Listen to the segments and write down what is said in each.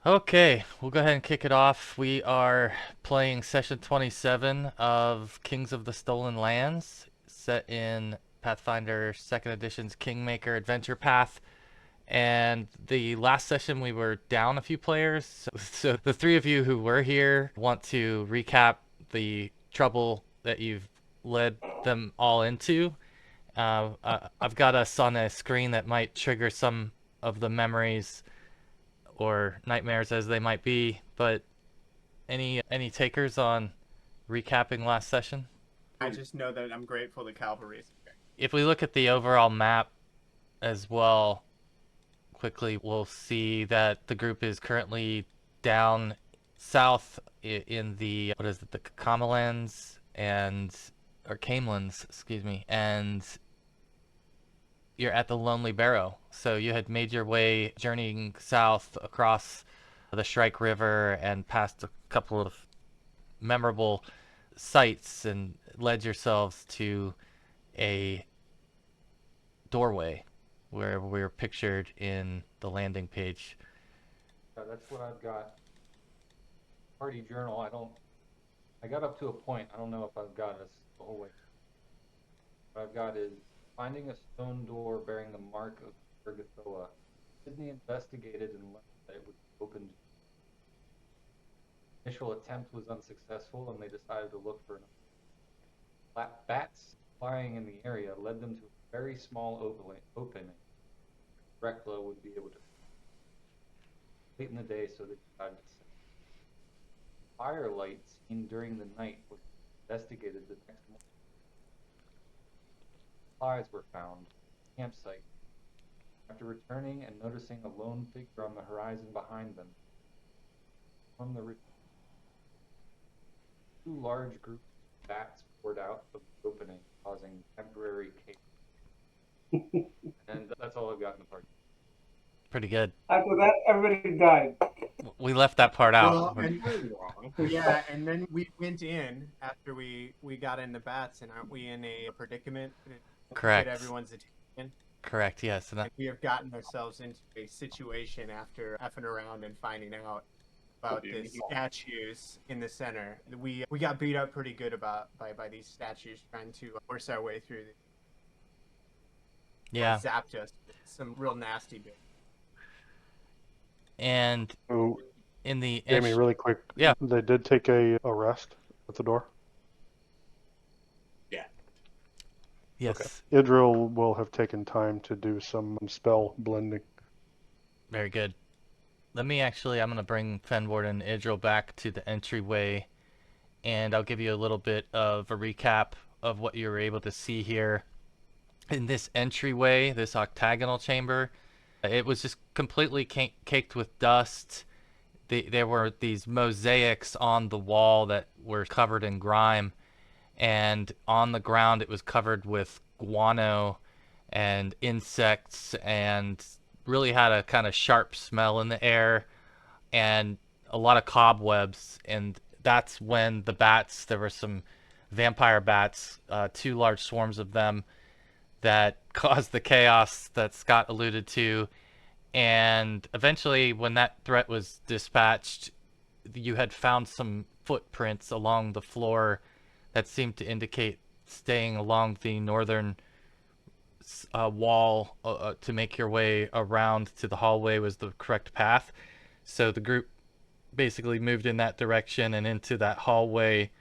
Okay, we'll go ahead and kick it off. We are playing session 27 of Kings of the Stolen Lands, set in Pathfinder 2nd Edition's Kingmaker adventure path. And the last session we were down a few players. So the three of you who were here want to recap the trouble that you've led them all into. I've got us on a screen that might trigger some of the memories or nightmares as they might be, but any takers on recapping last session? I just know that I'm grateful the cavalry is here. If we look at the overall map as well, quickly, we'll see that the group is currently down south in the, what is it, the Camellands and, or Camellands, excuse me, and you're at the Lonely Barrow. So you had made your way journeying south across the Shrike River and past a couple of memorable sights and led yourselves to a doorway where we're pictured in the landing page. That's what I've got. Party journal. I got up to a point. I don't know if I've got us the whole way. What I've got is finding a stone door bearing the mark of Urgothoan. Sydney investigated and learned that it was opened. Initial attempt was unsuccessful, and they decided to look for another. Bats flying in the area led them to a very small opening. Reckla would be able to late in the day, so they decided to send. Firelight seen during the night was investigated the next morning. Supplies were found at the campsite. After returning and noticing a lone figure on the horizon behind them, from the two large groups of bats poured out of the opening, causing temporary chaos. And that's all I've got in the party. Pretty good. After that, everybody died. We left that part out. Well, yeah, and then we went in after we got in the bats, and aren't we in a predicament? Correct. Get everyone's attention. Correct, yes. And And we have gotten ourselves into a situation after effing around and finding out about these statues in the center. We got beat up pretty good by these statues trying to force our way through. yeah. Zapped us with some real nasty bit. And So, in the Jamie, really quick. Yeah. They did take a rest at the door. yes, Idril will have taken time to do some spell blending. very good. I'm going to bring Fenwarden and Idril back to the entryway, and I'll give you a little bit of a recap of what you were able to see here. In this entryway, this octagonal chamber, it was just completely caked with dust. There were these mosaics on the wall that were covered in grime, and on the ground it was covered with guano and insects, and really had a kind of sharp smell in the air and a lot of cobwebs. And that's when the bats, there were some vampire bats, two large swarms of them, that caused the chaos that Scott alluded to. And eventually, when that threat was dispatched, you had found some footprints along the floor that seemed to indicate staying along the northern wall to make your way around to the hallway was the correct path. So the group basically moved in that direction and into that hallway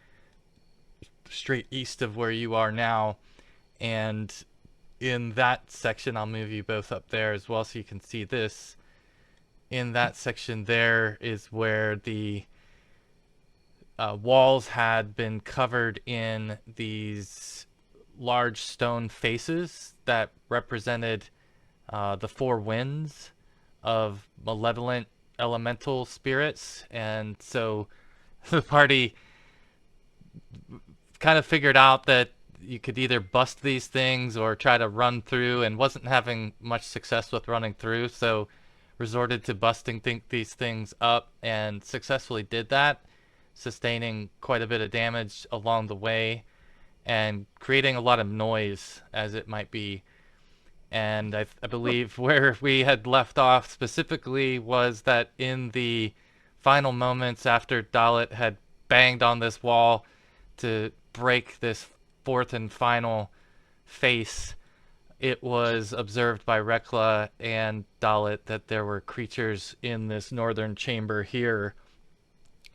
straight east of where you are now. And in that section, I'll move you both up there as well so you can see this. In that section there is where the walls had been covered in these large stone faces that represented the four winds of malevolent elemental spirits. And so the party kind of figured out that you could either bust these things or try to run through, and wasn't having much success with running through, so resorted to busting these things up and successfully did that, sustaining quite a bit of damage along the way and creating a lot of noise as it might be. And I believe where we had left off specifically was that in the final moments after Dallett had banged on this wall to break this fourth and final face, it was observed by Reckla and Dallett that there were creatures in this northern chamber here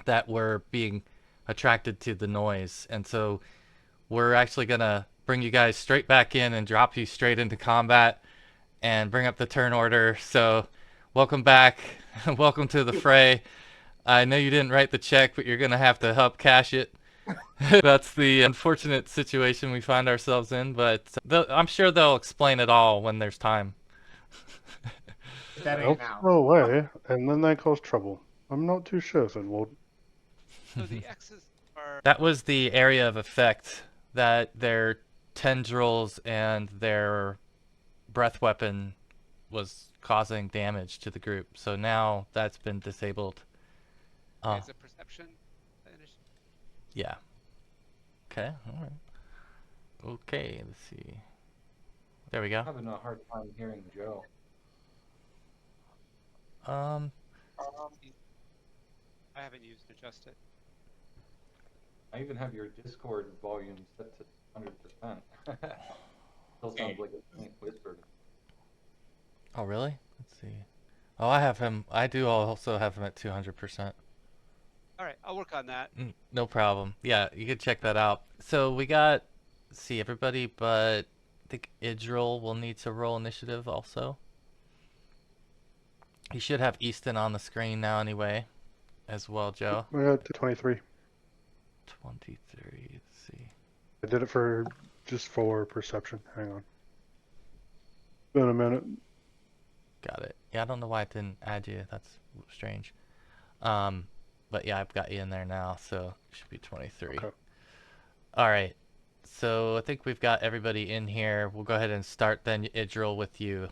that were being attracted to the noise. And so we're actually going to bring you guys straight back in and drop you straight into combat and bring up the turn order. So welcome back. Welcome to the fray. I know you didn't write the check, but you're going to have to help cash it. That's the unfortunate situation we find ourselves in, but I'm sure they'll explain it all when there's time. That They'll ain't now. throw away, and then they cause trouble. I'm not too sure, Fenwarden. So the X's are. That was the area of effect that their tendrils and their breath weapon was causing damage to the group. So now that's been disabled. Is a perception initiative? Yeah. Okay, alright. Okay, let's see. There we go. I'm having a hard time hearing Joe. Um, I haven't used adjust it. I even have your Discord volume set to 100%. Still sounds like it's being whispered. oh really? Let's see. Oh, I do also have him at 200%. All right, I'll work on that. No problem. Yeah, you can check that out. So we got, let's see, everybody, but I think Idril will need to roll initiative also. You should have Easton on the screen now anyway, as well, Joe. I got to 23. 23, let's see. I did it just for perception. Hang on. Been a minute. Got it. Yeah, I don't know why it didn't add you. That's strange. But yeah, I've got you in there now, so it should be 23. Okay. All right. So I think we've got everybody in here. We'll go ahead and start then, Idril, with you.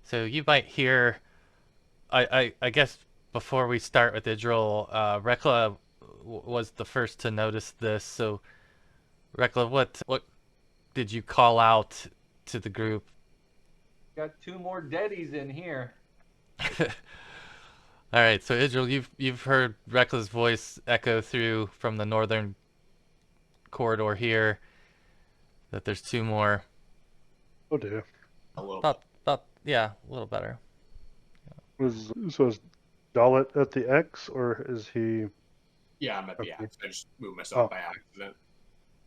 So you might hear, I guess before we start with Idril, Reckla was the first to notice this. So Reckla, what did you call out to the group? Got 2 more deadies in here. All right, so Idril, you've heard Reckla's voice echo through from the northern corridor here that there's 2 more. Oh dear. A little. Yeah, a little better. So is Dallett at the X, or is he? Yeah, I'm at the Okay. X. I just moved myself Oh. by accident.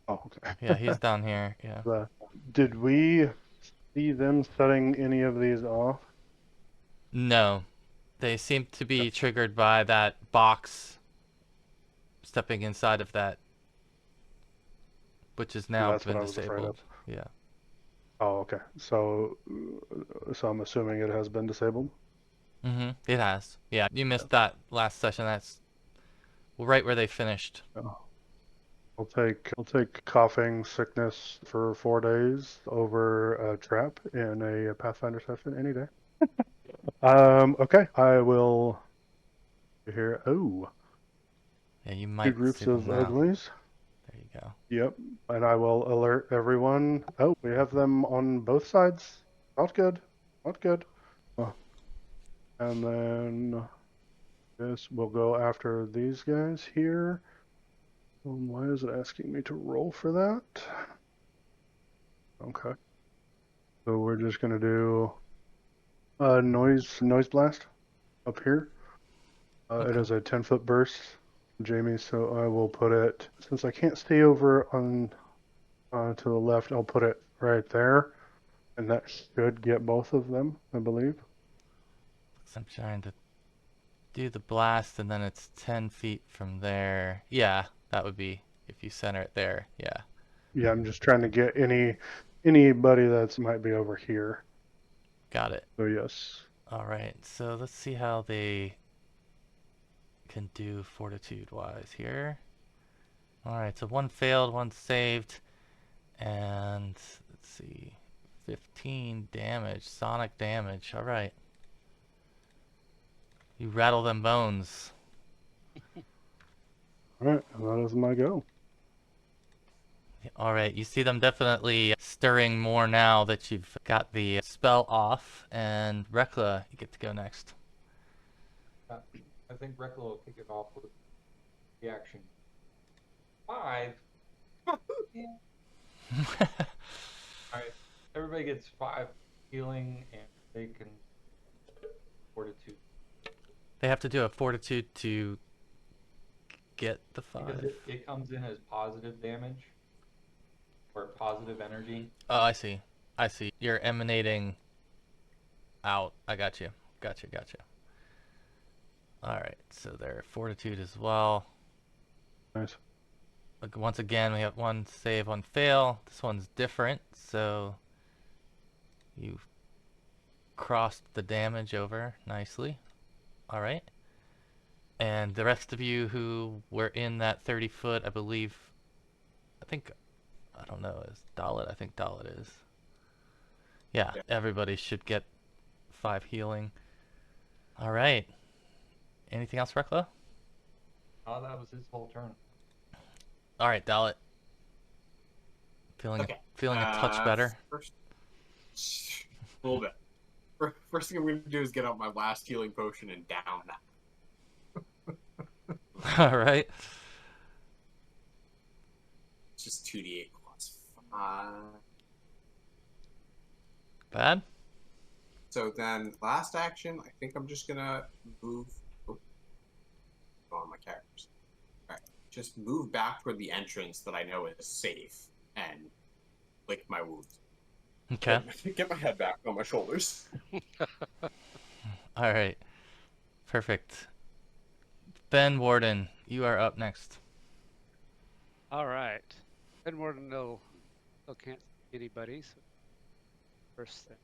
Oh, okay. Yeah, he's down here. Yeah. Did we see them setting any of these off? No, they seem to be triggered by that box stepping inside of that, which has now That's what been I was afraid of. disabled. Yeah. Oh, okay. So I'm assuming it has been disabled. Mm-hmm. It has. Yeah, you missed that last session. That's right where they finished. Oh. I'll take coughing sickness for 4 days over a trap in a Pathfinder session any day. Okay. I will here. Oh, Yeah, you 2 might groups see them of now. uglies. There you go. Yep. And I will alert everyone. Oh, we have them on both sides. Not good. Not good. Oh. And then this we'll go after these guys here. Why is it asking me to roll for that? Okay. So we're just gonna do a noise blast up here. It Okay. is a 10-foot burst, Jamie. So I will put it, since I can't stay over on to the left, I'll put it right there, and that should get both of them, I believe. I'm trying to do the blast, and then it's 10 feet from there. Yeah, that would be if you center it there. Yeah. Yeah, I'm just trying to get anybody that might be over here. Got it. So yes. All right. So let's see how they can do fortitude-wise here. All right. So 1 failed, 1 saved, and let's see, 15 damage, sonic damage. All right. You rattle them bones. All right, and that is my go. All right, you see them definitely stirring more now that you've got the spell off. And Reckla, you get to go next. I think Reckla will kick it off with the action. 5. Yeah. All right. Everybody gets 5 healing, and they can fortitude. They have to do a fortitude to get the Because 5. it comes in as positive damage or positive energy. Oh, I see. I see. You're emanating out. I got you. Gotcha. All right, so they're fortitude as well. Nice. Look, once again, we have one save, one fail. This one's different, so you've crossed the damage over nicely. All right. And the rest of you who were in that 30-foot, I believe, I don't know, is Dallett? I think Dallett is. Yeah, everybody should get 5 healing. All right. Anything else, Reckla? Oh, that was his whole turn. All right, Dallett. Feeling a touch better? First, a little bit. First thing I'm going to do is get out my last healing potion and down that. All right. It's just 2d8 plus 5. Bad? So then, last action, I think I'm just going to move. Go on my characters. Alright. Just move back toward the entrance that I know is safe and lick my wounds. Okay. Get my head back on my shoulders. All right. Perfect. Fenwarden, you are up next. All right. Fenwarden still can't see anybody. So first thing,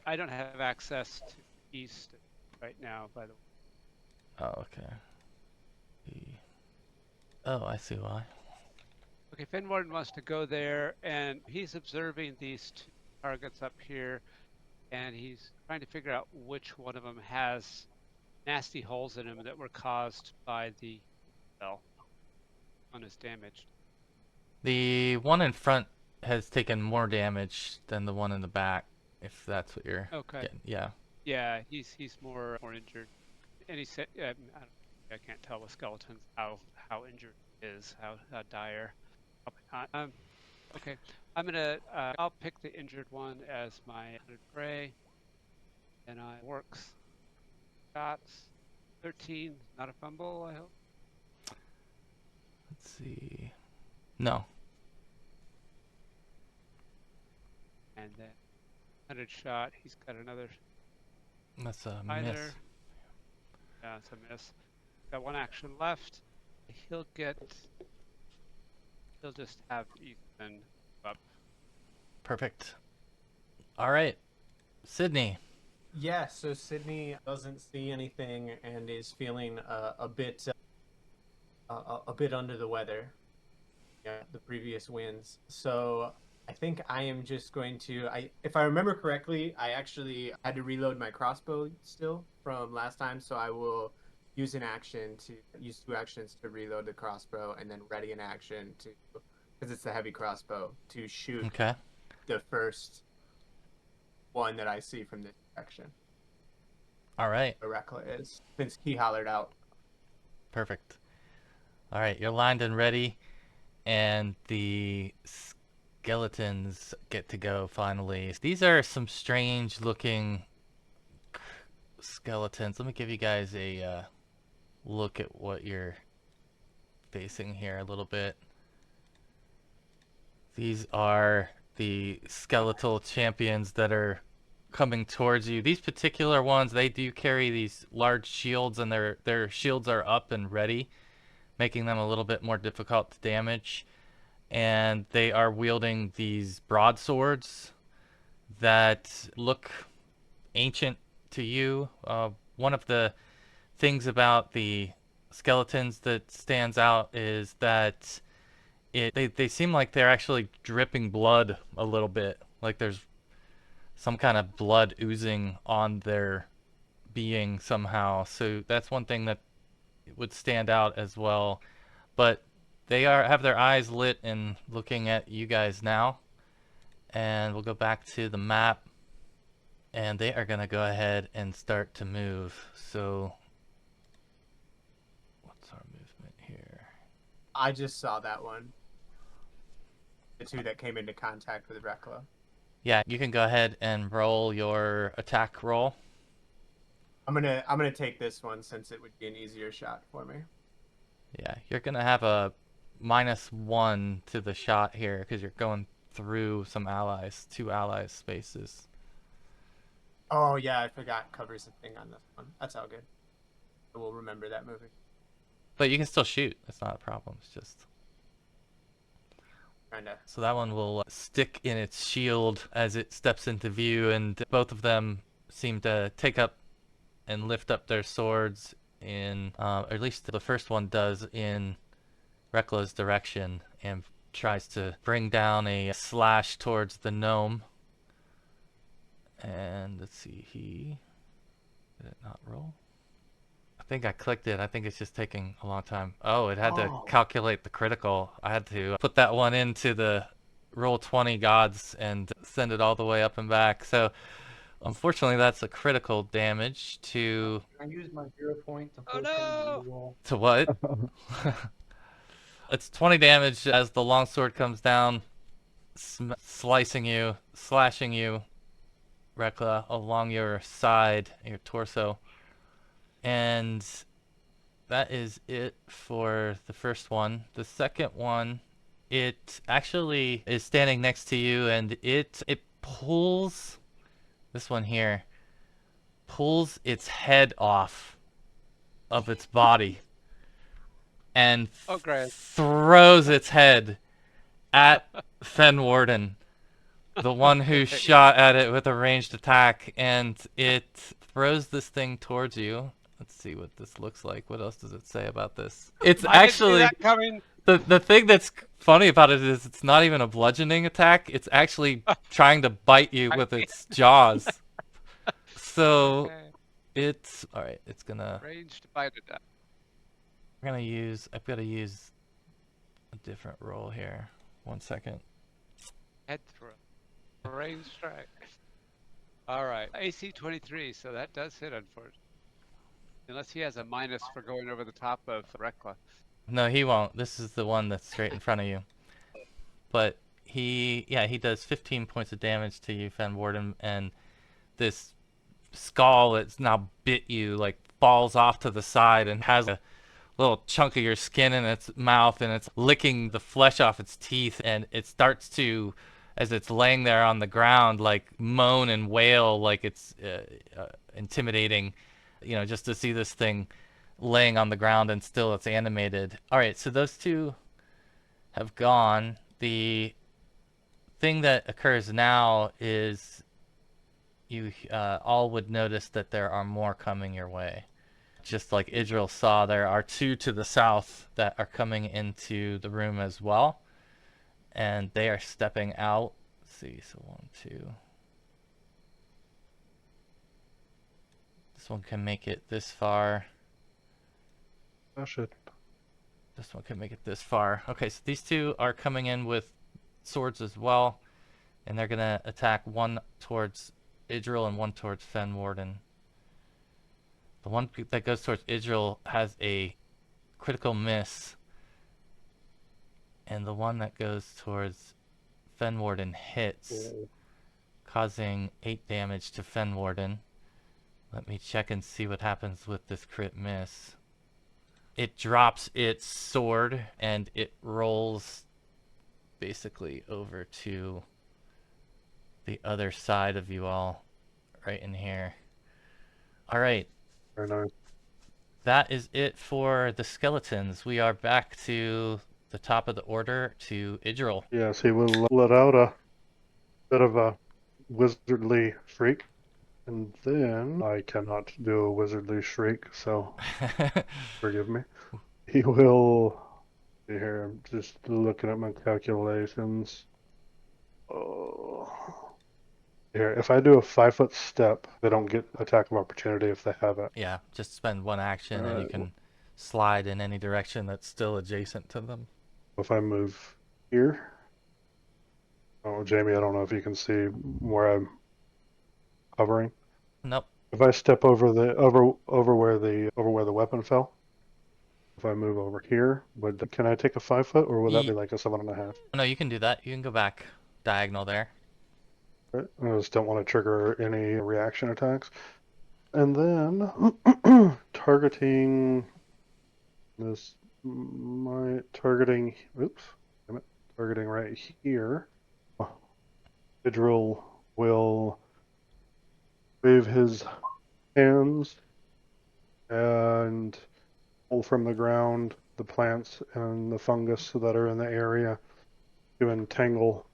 I don't have access to Easton right now. By the way. Oh, okay. Oh, I see why. Okay, Fenwarden wants to go there, and he's observing these 2 targets up here, and he's trying to figure out which one of them has nasty holes in him that were caused by the spell. One is damaged. The one in front has taken more damage than the one in the back, if that's what you're getting. Yeah. Yeah, he's more injured, and he said, I can't tell with skeletons how injured he is, how dire. Okay, I'll pick the injured one as my prey, and I works. Shots, 13, not a fumble, I hope. Let's see. No. And then 100 shot, he's got another. That's a either. miss. Yeah, it's a miss. Got 1 action left. He'll just have Easton up. Perfect. All right. Sydney. Yeah, so Sydney doesn't see anything and is feeling a bit under the weather. Yeah, the previous wins. So I think I am just going to. If I remember correctly, I actually had to reload my crossbow still from last time, so I will use 2 actions to reload the crossbow, and then ready an action to, because it's the heavy crossbow, to shoot the first one that I see from this direction. All right. Reckla is, since he hollered out. Perfect. All right, you're lined and ready, and the skeletons get to go finally. These are some strange looking skeletons. Let me give you guys a look at what you're facing here a little bit. These are the skeletal champions that are coming towards you. These particular ones, they do carry these large shields, and their shields are up and ready, making them a little bit more difficult to damage. And they are wielding these broadswords that look ancient to you. One of the things about the skeletons that stands out is that they seem like they're actually dripping blood a little bit, like there's some kind of blood oozing on their being somehow. So that's one thing that would stand out as well. But They have their eyes lit and looking at you guys now. And we'll go back to the map. And they are going to go ahead and start to move. So, what's our movement here? I just saw that one. The two that came into contact with Reckla. Yeah, you can go ahead and roll your attack roll. I'm gonna take this one since it would be an easier shot for me. Yeah, you're going to have a -1 to the shot here because you're going through some allies, 2 allies spaces. Oh yeah, I forgot covers the thing on this one. That's all good. We'll remember that movie. But you can still shoot. That's not a problem. It's just... Kinda. So that one will stick in its shield as it steps into view, and both of them seem to take up and lift up their swords in, or at least the first one does, in Reckla's direction, and tries to bring down a slash towards the gnome. And let's see, did it not roll? I think I clicked it. I think it's just taking a long time. Oh, it had to calculate the critical. I had to put that one into the Roll20 gods and send it all the way up and back. So, unfortunately, that's a critical damage to... Can I use my 0 point to Oh, pull from no! the roll? To what? It's 20 damage as the longsword comes down, slicing you, slashing you, Reckla, along your side, your torso. And that is it for the first one. The second one, it actually is standing next to you, and it pulls, this one here, pulls its head off of its body and Oh, great. throws its head at Fenwarden, the one who shot at it with a ranged attack, and it throws this thing towards you. Let's see what this looks like. What else does it say about this? It's I didn't see actually that coming. the thing that's funny about it is it's not even a bludgeoning attack. It's actually trying to bite you with its jaws. So Okay. it's all right. It's gonna. Ranged bite attack. We're gonna use. I've got to use a different roll here. 1 second. Head throw. Range strike. All right. AC 23, so that does hit, unfortunately. Unless he has a minus for going over the top of Reckla. No, he won't. This is the one that's straight in front of you. But he does 15 points of damage to you, Fenwarden, and this skull that's now bit you like falls off to the side and has a little chunk of your skin in its mouth, and it's licking the flesh off its teeth, and it starts to, as it's laying there on the ground, like moan and wail like it's intimidating, just to see this thing laying on the ground and still it's animated. All right, so those two have gone. The thing that occurs now is you all would notice that there are more coming your way. Just like Idril saw, there are 2 to the south that are coming into the room as well, and they are stepping out. Let's see, so 1, 2. This one can make it this far. I should. This one can make it this far. Okay, so these 2 are coming in with swords as well, and they're gonna attack, one towards Idril and one towards Fenwarden. The one that goes towards Idril has a critical miss, and the one that goes towards Fenwarden hits, causing 8 damage to Fenwarden. Let me check and see what happens with this crit miss. It drops its sword and it rolls basically over to the other side of you all, right in here. All right. Very nice. That is it for the skeletons. We are back to the top of the order, to Idril. Yes, he will let out a bit of a wizardly shriek. And then I cannot do a wizardly shriek, so forgive me. He will... See here, I'm just looking at my calculations. Oh. Here, if I do a 5-foot step, they don't get attack of opportunity if they have it. Yeah, just spend one action and you Alright. can slide in any direction that's still adjacent to them. If I move here. Oh, Jamie, I don't know if you can see where I'm hovering. Nope. If I step over where the weapon fell, if I move over here, can I take a 5 foot, or would that be like a 7.5? No, you can do that. You can go back diagonal there. Right? I just don't want to trigger any reaction attacks. And then targeting this, targeting right here. Idril will wave his hands and pull from the ground the plants and the fungus that are in the area to entangle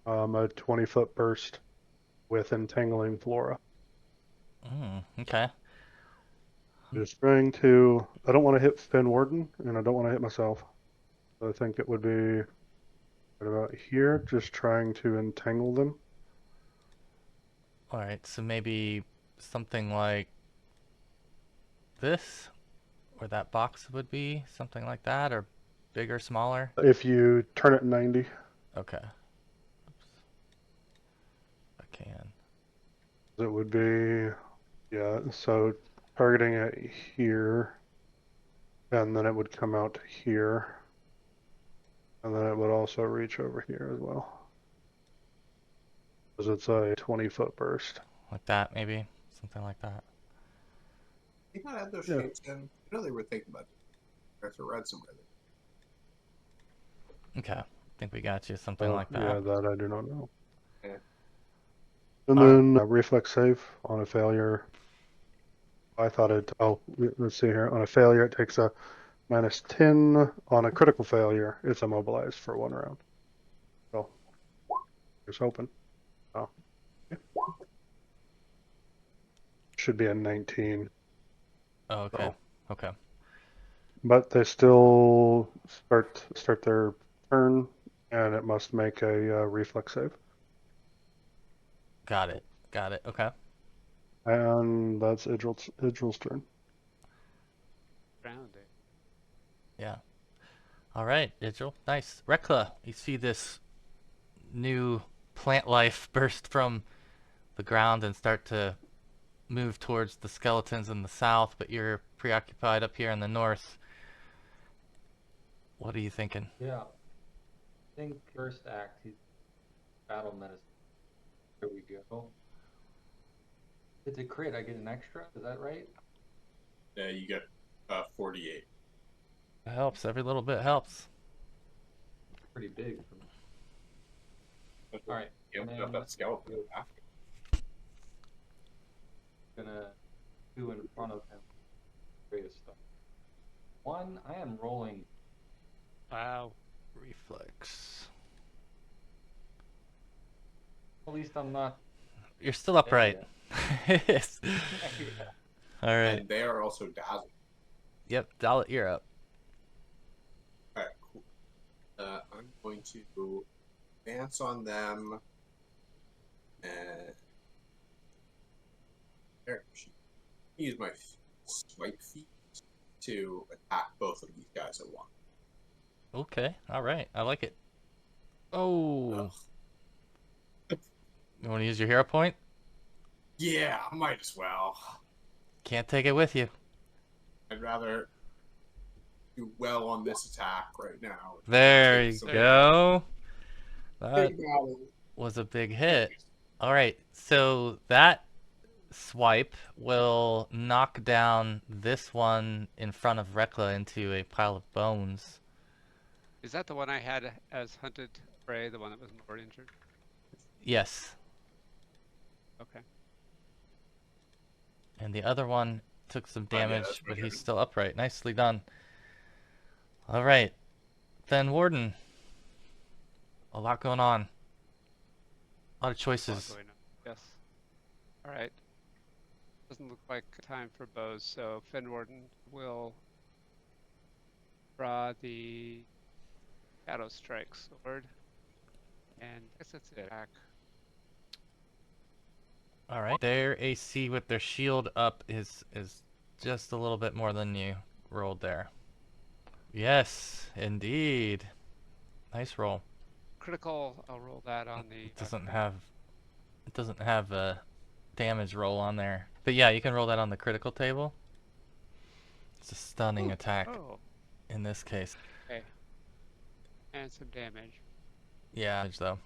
a 20-foot burst with entangling flora. Okay. Just trying to. I don't want to hit Fenwarden, and I don't want to hit myself. So I think it would be right about here, just trying to entangle them. Alright, so maybe something like this, where that box would be, something like that, or bigger, smaller? If you turn it 90, Okay. Oops. I can. it would be, yeah, so targeting it here, and then it would come out to here, and then it would also reach over here as well. Because it's a 20-foot burst. Like that, maybe? Something like that. They might add those Yeah. shapes in. I know they were thinking about it. I have to read somewhere. Okay. I think we got you. Something like that. Yeah, that I do not know. Yeah. And All then reflex save on a failure. I thought it. Oh, let's see here. On a failure, it takes a -10. On a critical failure, it's immobilized for 1 round. So, here's hoping. Oh, okay. Should be a 19. Oh, okay. So. Okay. But they still start their turn, and it must make a reflex save. Got it. Got it. Okay. And that's Idril's turn. Ground it. Yeah. All right, Idril. Nice. Reckla, you see this new plant life burst from the ground and start to move towards the skeletons in the south, but you're preoccupied up here in the north. What are you thinking? Yeah. I think first act, he's battle medicine. There we go. It's a crit, I get an extra, is that right? Yeah, you get 48. It helps. Every little bit helps. Pretty big for me. Alright. You have that skeleton after. Gonna do in front of him. Greatest stuff. 1, I am rolling. Wow. Reflex. At least I'm not. You're still upright. Yes. Yeah. All right. And they are also dazzled. Yep. Dallett, you're up. Alright, cool. I'm going to advance on them. And there, use my swipe feet to attack both of these guys at once. Okay. All right. I like it. Oh. You want to use your hero point? Yeah, I might as well. Can't take it with you. I'd rather do well on this attack right now. There you go. That Big battle. was a big hit. All right. So that swipe will knock down this one in front of Reckla into a pile of bones. Is that the one I had as hunted prey, the one that was more injured? Yes. Okay. And the other one took some damage, that's but my he's turn. still upright. Nicely done. All right. Fenwarden. A lot going on. A lot of choices. Going on. Yes. All right. Doesn't look like time for bows, so Fenwarden will draw the Shadow Strike sword, and I guess that's it. Attack. All right. Their AC with their shield up is just a little bit more than you rolled there. Yes, indeed. Nice roll. Critical, I'll roll that on the. It doesn't have a damage roll on there. But yeah, you can roll that on the critical table. It's a stunning attack Oh, in this case. okay. And some damage. Yeah, though.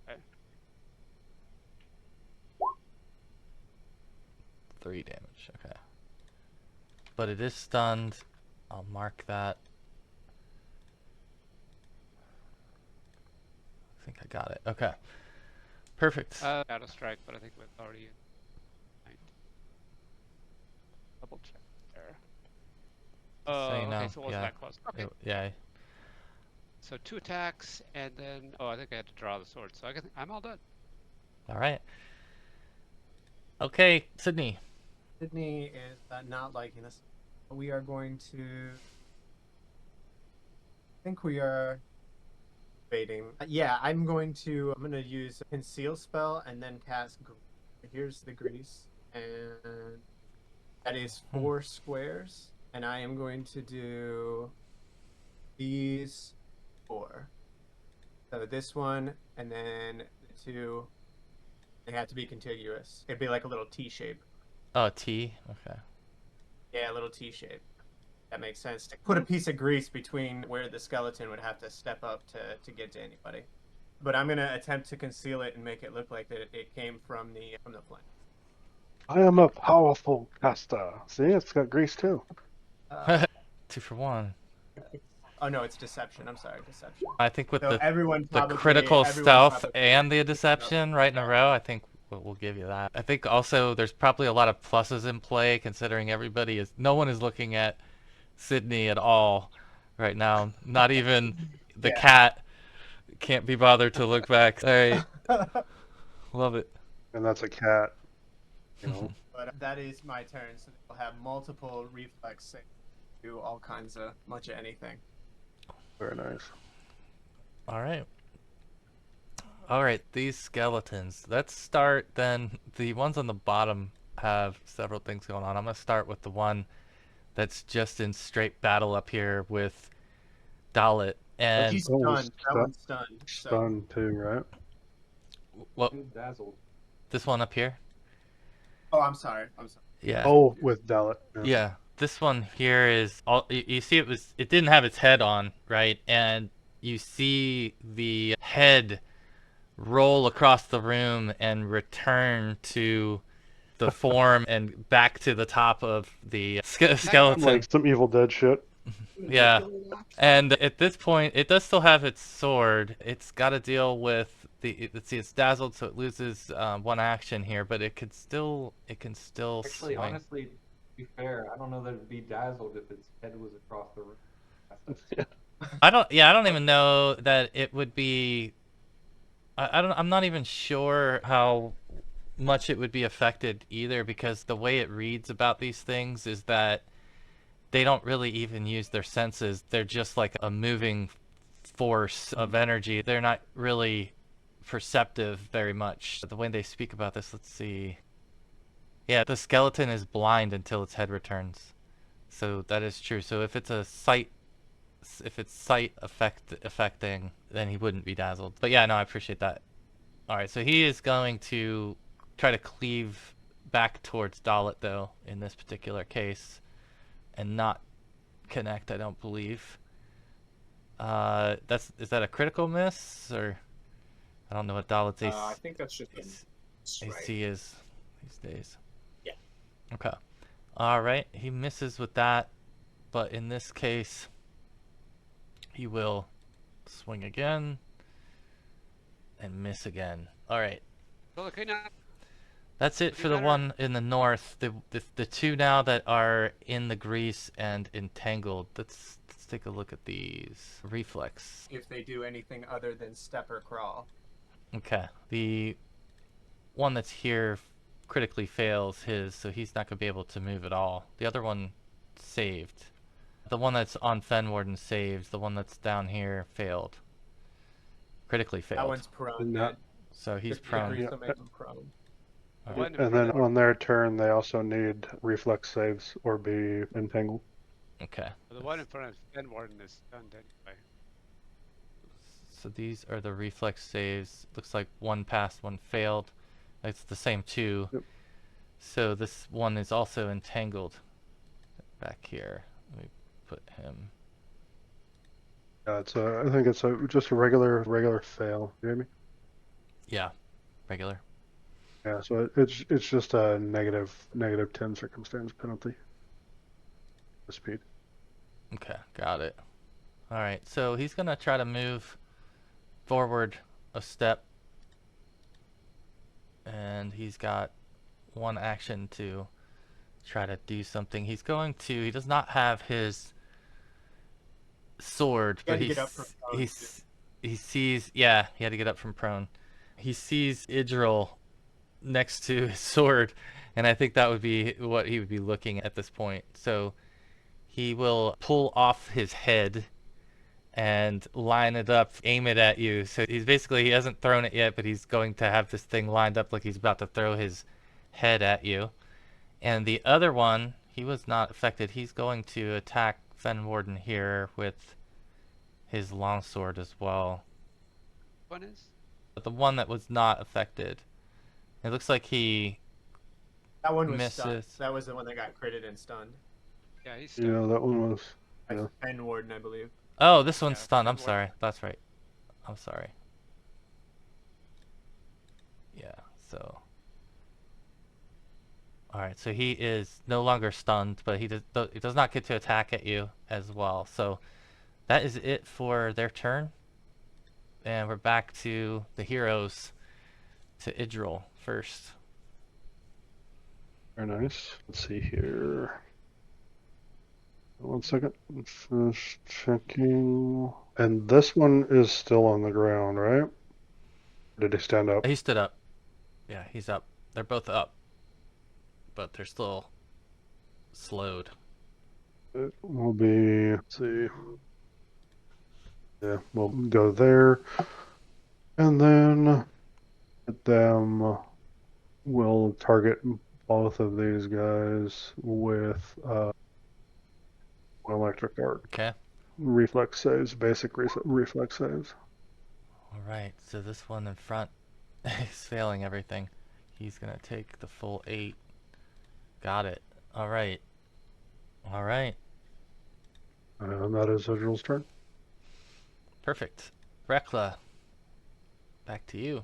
Okay. 3 damage. Okay. But it is stunned. I'll mark that. I think I got it. Okay. Perfect. Shadow strike, but I think it was already in. Double check there. Oh, you know, okay, so it wasn't yeah. that close. Okay. Yeah. So 2 attacks, and then I think I had to draw the sword. So I'm all done. All right. Okay, Sydney. Sydney is not liking this. We are going to. I think we are debating. Yeah, I'm going to use a conceal spell and then cast. Here's the grease, and that is 4 squares, and I am going to do these 4. So this one, and then the 2. They have to be contiguous. It'd be like a little T shape. Oh, T. Okay. Yeah, a little T shape. That makes sense. To put a piece of grease between where the skeleton would have to step up to get to anybody. But I'm gonna attempt to conceal it and make it look like that it came from the plane. I am a powerful caster. See, it's got grease too. 2 for 1. Oh no, it's deception. I'm sorry, deception. I think with So the probably, critical everyone stealth probably and the deception right in a row, I think we'll give you that. I think also there's probably a lot of pluses in play considering no one is looking at Sydney at all right now. Not even the cat can't be bothered to look back. All right. Love it. And that's a cat. You know. But that is my turn, so they'll have multiple reflex saves, do all kinds of much of anything. Very nice. All right, these skeletons. Let's start then. The ones on the bottom have several things going on. I'm going to start with the one that's just in straight battle up here with Dallett. And He's stunned. That one's stunned. So. Stunned too, right? What? Dazzled. This one up here? Oh, I'm sorry. Yeah. Oh, with Dallett. Yeah. This one here is all you see. It didn't have its head on, right? And you see the head roll across the room and return to the form and back to the top of the skeleton. Like some Evil Dead shit. Yeah. And at this point, it does still have its sword. It's got to deal with it's dazzled, so it loses 1 action here, but it can still Actually, swing. honestly, to be fair, I don't know that it'd be dazzled if its head was across the room. I don't even know that it would be. I'm not even sure how much it would be affected either, because the way it reads about these things is that they don't really even use their senses. They're just like a moving force of energy. They're not really perceptive very much. The way they speak about this, let's see. Yeah, the skeleton is blind until its head returns. So that is true. So if it's sight affecting, then he wouldn't be dazzled. But yeah, no, I appreciate that. All right, so he is going to try to cleave back towards Dallett though in this particular case, and not connect. I don't believe. Is that a critical miss, or I don't know what Dallett's I think that's just AC is these days. Yeah. Okay. All right. He misses with that, but in this case, he will swing again and miss again. All right. Okay, now. That's it for the one in the north. The 2 now that are in the grease and entangled. Let's take a look at these. Reflex. If they do anything other than step or crawl. Okay. The one that's here critically fails his, so he's not going to be able to move at all. The other one saved. The one that's on Fenwarden saved. The one that's down here failed. Critically failed. That one's prone. Yeah. So he's The prone. grease will make him prone. Alright. And then on their turn, they also need reflex saves or be entangled. Okay. The one in front of Fenwarden is stunned anyway. So these are the reflex saves. Looks like one passed, one failed. It's the same two. Yep. So this one is also entangled. Back here. Let me put him. Yeah, it's I think it's just a regular fail, Jamie. Yeah, regular. Yeah, so it's just a negative 10 circumstance penalty. The speed. Okay, got it. All right, so he's gonna try to move forward a step, and he's got one action to try to do something. He's going to. He does not have his sword, but to get up from prone, he sees. Yeah, he had to get up from prone. He sees Idril next to his sword, and I think that would be what he would be looking at this point. So he will pull off his head and line it up, aim it at you. So he hasn't thrown it yet, but he's going to have this thing lined up like he's about to throw his head at you. And the other one, he was not affected. He's going to attack Fenwarden here with his longsword as well. One is? But the one that was not affected, it looks like he That one was stunned. misses. That was the one that got critted and stunned. Yeah, he's stunned. Yeah, that one was. Yeah. Fenwarden, I believe. Oh, this one's Yeah, stunned. I'm Fenwarden. sorry. That's right. I'm sorry. Yeah, so. Alright, so he is no longer stunned, but he does not get to attack at you as well. So that is it for their turn. And we're back to the heroes, to Idril first. Very nice. Let's see here. 1 second. Finish checking. And this one is still on the ground, right? Or did he stand up? He stood up. Yeah, he's up. They're both up. But they're still slowed. It will be, let's see. Yeah, we'll go there. And then hit them. We'll target both of these guys with electric arc. Okay. Reflex saves, basic reflex saves. Alright, so this one in front is failing everything. He's going to take the full 8. Got it. Alright. Alright. And that is Idril's turn. Perfect. Reckla. Back to you.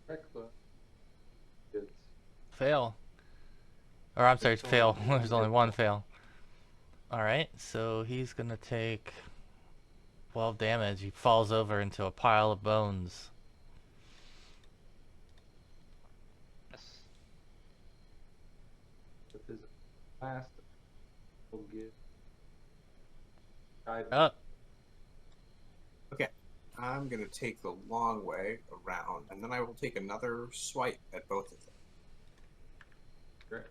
Reckla. It's Fail. Or I'm sorry, It's fail. only There's only one one fail. Alright, so he's going to take 12 damage. He falls over into a pile of bones. Yes. with his last will give guidance. Up. Okay, I'm gonna take the long way around, and then I will take another swipe at both of them.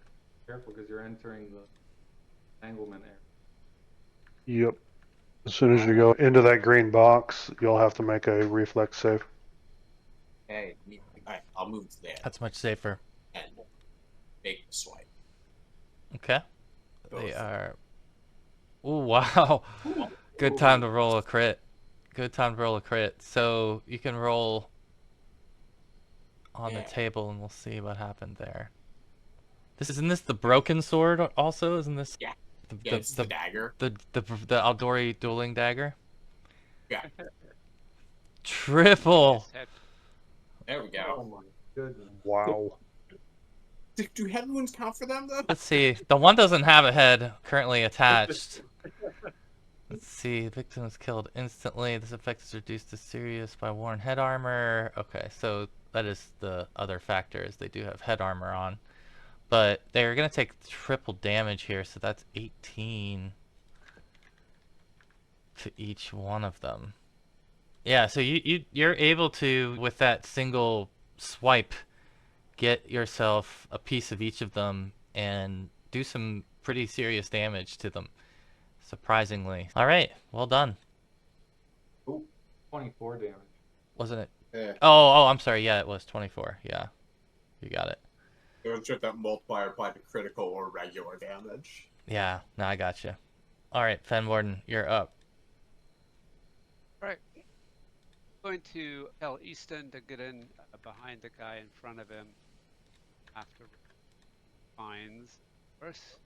Careful, because you're entering the entanglement area. Yep. As soon as you go into that green box, you'll have to make a reflex save. Hey, alright, I'll move to there That's much safer. and make the swipe. Okay. Both. They are... Ooh, wow. Good time to roll a crit. Good time to roll a crit. So you can roll on the Yeah. table and we'll see what happened there. Isn't this the broken sword also? Isn't this Yeah. the, Yeah, it's the dagger. the Aldori dueling dagger? Yeah. Triple. His head. There we Oh go. my goodness. Wow. Do head wounds count for them though? Let's see. The one doesn't have a head currently attached. Let's see. Victim is killed instantly. This effect is reduced to serious by worn head armor. Okay, so that is the other factor, is they do have head armor on. But they're going to take triple damage here, so that's 18 to each one of them. Yeah, so you're able to, with that single swipe, get yourself a piece of each of them and do some pretty serious damage to them, surprisingly. All right, well done. Oh, 24 damage. Wasn't it? Yeah. Oh, I'm sorry. Yeah, it was 24. Yeah, you got it. It was just that multiplier applied to critical or regular damage. Yeah, no, I got you. All right, Fenwarden, you're up. going to tell Easton to get in behind the guy in front of him after finds. First,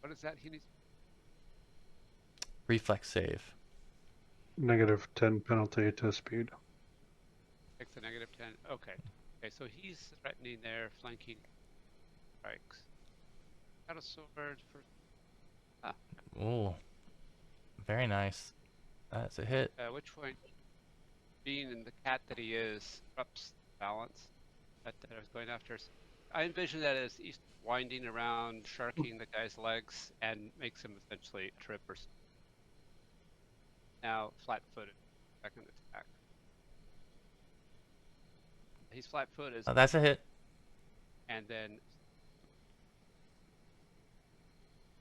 what is that he needs? Reflex save. -10 penalty to speed. Takes a -10. Okay. Okay, so he's threatening there, flanking strikes. Got a sword for. Ooh. Very nice. That's a hit. Which one? Being in the cat that he is, disrupts balance that I was going after. I envision that as he's winding around, sharking the guy's legs, and makes him essentially trip or something. Now, flat-footed, second attack. He's flat-footed, That's a hit. and then.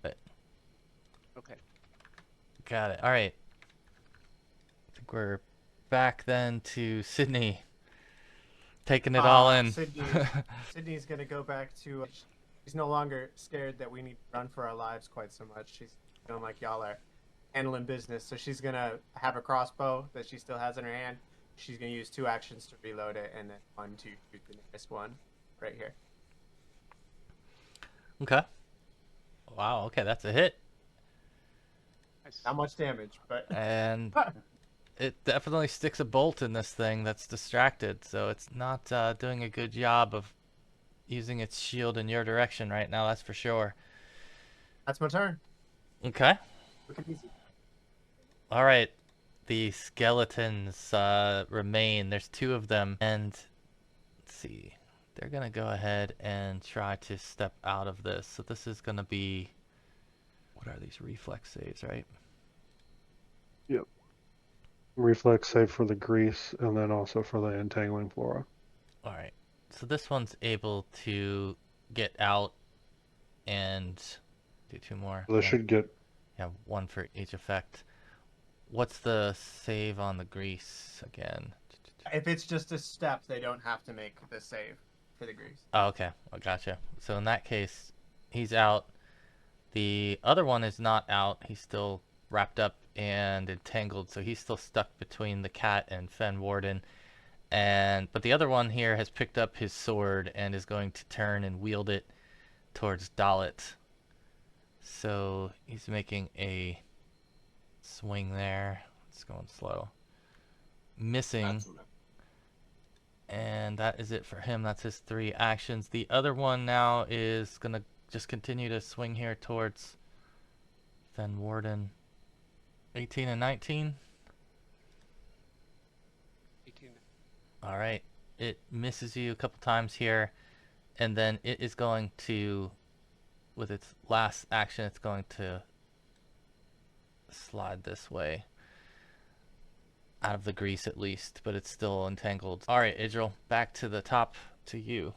But- Okay. Got it. All right. I think we're back then to Sydney. Taking it all in. Sydney's gonna go back to. She's no longer scared that we need to run for our lives quite so much. She's feeling like y'all are handling business, so she's gonna have a crossbow that she still has in her hand. She's gonna use 2 actions to reload it, and then 1 to shoot the nearest one, right here. Okay. Wow. Okay, that's a hit. Nice. Not much damage, but And it definitely sticks a bolt in this thing that's distracted, so it's not doing a good job of using its shield in your direction right now, that's for sure. that's my turn. Okay. Look at easy. All right. The skeletons remain. There's 2 of them, and let's see. They're going to go ahead and try to step out of this. So this is going to be, what are these, reflex saves, right? Yep. Reflex save for the grease, and then also for the entangling flora. All right. So this one's able to get out and do 2 more. They should get. Yeah, 1 for each effect. What's the save on the grease again? If it's just a step, they don't have to make the save for the grease. Oh, okay. I gotcha. So in that case, he's out. The other one is not out. He's still wrapped up and entangled, so he's still stuck between the cat and Fenwarden. But the other one here has picked up his sword and is going to turn and wield it towards Dallett. So he's making a swing there. It's going slow. Missing. That's And that is it for him. That's his 3 actions. The other one now is going to just continue to swing here towards Fenwarden. 18 and 19. 18. All right. It misses you a couple times here. And then it is going to, with its last action, it's going to slide this way. Out of the grease at least, but it's still entangled. All right, Idril, back to the top to you.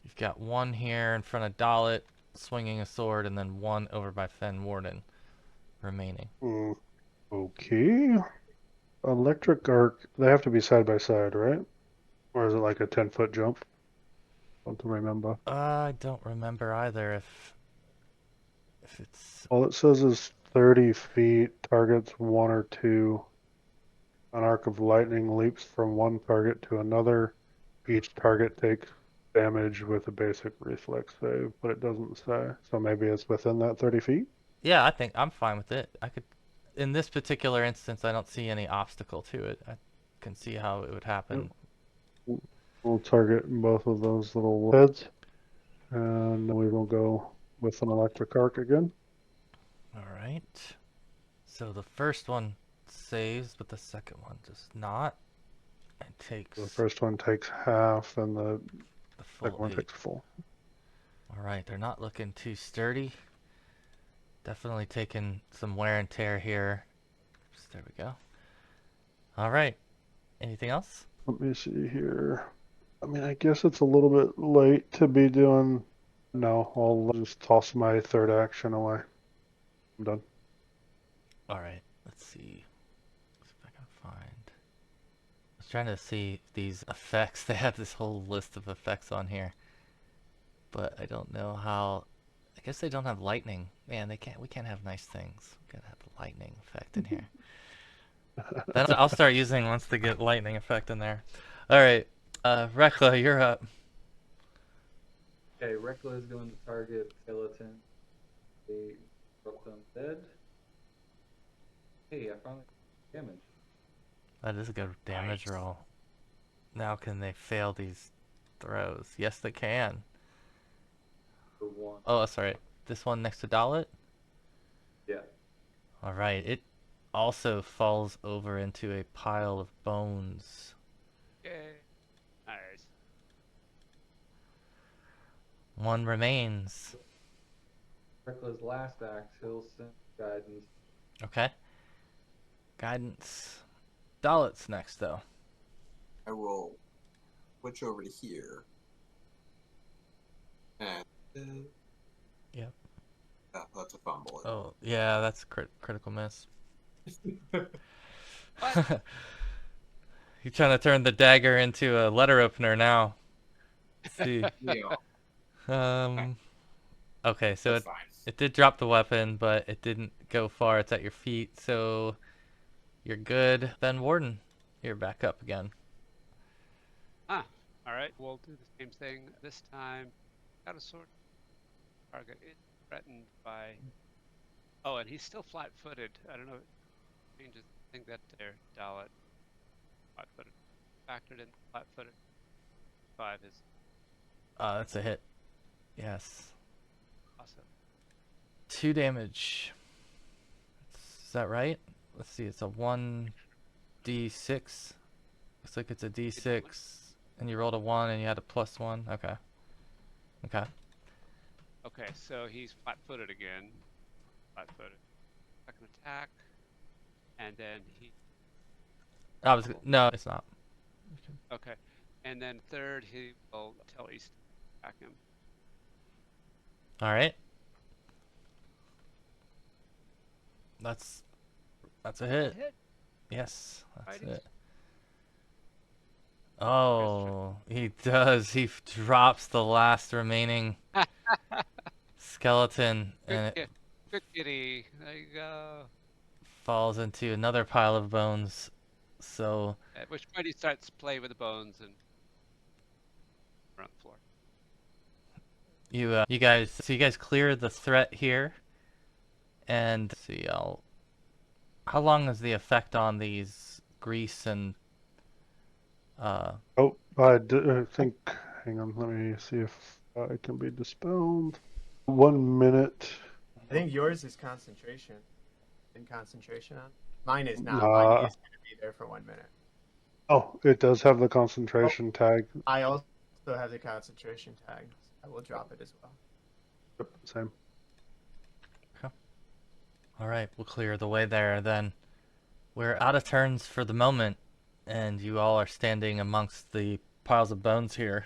You've got 1 here in front of Dallett, swinging a sword, and then 1 over by Fenwarden remaining. Okay. Electric arc. They have to be side by side, right? Or is it like a 10-foot jump? Don't remember. I don't remember either if it's... All it says is 30 feet, targets 1 or 2. An arc of lightning leaps from one target to another. Each target takes damage with a basic reflex save, but it doesn't say. So maybe it's within that 30 feet? Yeah, I think I'm fine with it. I could... In this particular instance, I don't see any obstacle to it. I can see how it would happen. We'll target both of those little heads. And we will go with an electric arc again. All right. So the first one saves, but the second one does not. It takes The first one takes half, and the the full second one 8. takes full. All right, they're not looking too sturdy. Definitely taking some wear and tear here. There we go. All right. Anything else? Let me see here. I mean, I guess it's a little bit late to be doing... No, I'll just toss my 3rd action away. I'm done. All right. Let's see. Let's see if I can find. I was trying to see these effects. They have this whole list of effects on here, but I don't know how. I guess they don't have lightning. Man, they can't. We can't have nice things. We gotta have the lightning effect in here. Then I'll start using once they get lightning effect in there. All right, Reckla, you're up. Okay, Reckla is going to target skeleton. They broke them dead. Hey, I finally damage. That is a good damage Nice. roll. Now can they fail these throws? Yes, they can. For one. Oh, that's right. This one next to Dallett? Yeah. All right, it also falls over into a pile of bones. Yay. Nice. One remains. Reckla's last act, he'll send guidance. Okay. Guidance. Dallett's next, though. I will switch over to here. And Yep. that's a fumble. Oh, yeah, that's a critical miss. What? You're trying to turn the dagger into a letter opener now. Let's see. Yeah, Okay, so that's fine. it did drop the weapon, but it didn't go far. It's at your feet, so you're good. Fenwarden, you're back up again. Ah, all right. We'll do the same thing this time. Got a sword target. It's threatened by. Oh, and he's still flat-footed. I don't know. It changes. I think that there, Dallett. Flat-footed. Factored in flat-footed. 5 is That's a hit. Yes. awesome. 2 damage. Is that right? Let's see, it's a 1d6. Looks like it's a d6. And you rolled a 1 and you had a +1. Okay. Okay. Okay, so he's flat-footed again. Flat-footed. Second attack. And then he. No, it's not. Okay. And then third, he will tell Easton to attack him. All right. That's a hit. Yes, that's Righty. it. Oh, he does. He drops the last remaining skeleton, and it Good kitty. There you go. falls into another pile of bones. So At which point he starts to play with the bones and around the floor. you guys clear the threat here, and let's see, how long is the effect on these grease and Oh, I think. Hang on, let me see if it can be dispelled. 1 minute. I think yours is concentration. In concentration on. Mine is not. Mine is going to be there for 1 minute. Oh, it does have the concentration tag. I also have the concentration tag. I will drop it as well. Yep, same. All right, we'll clear the way there then. We're out of turns for the moment, and you all are standing amongst the piles of bones here,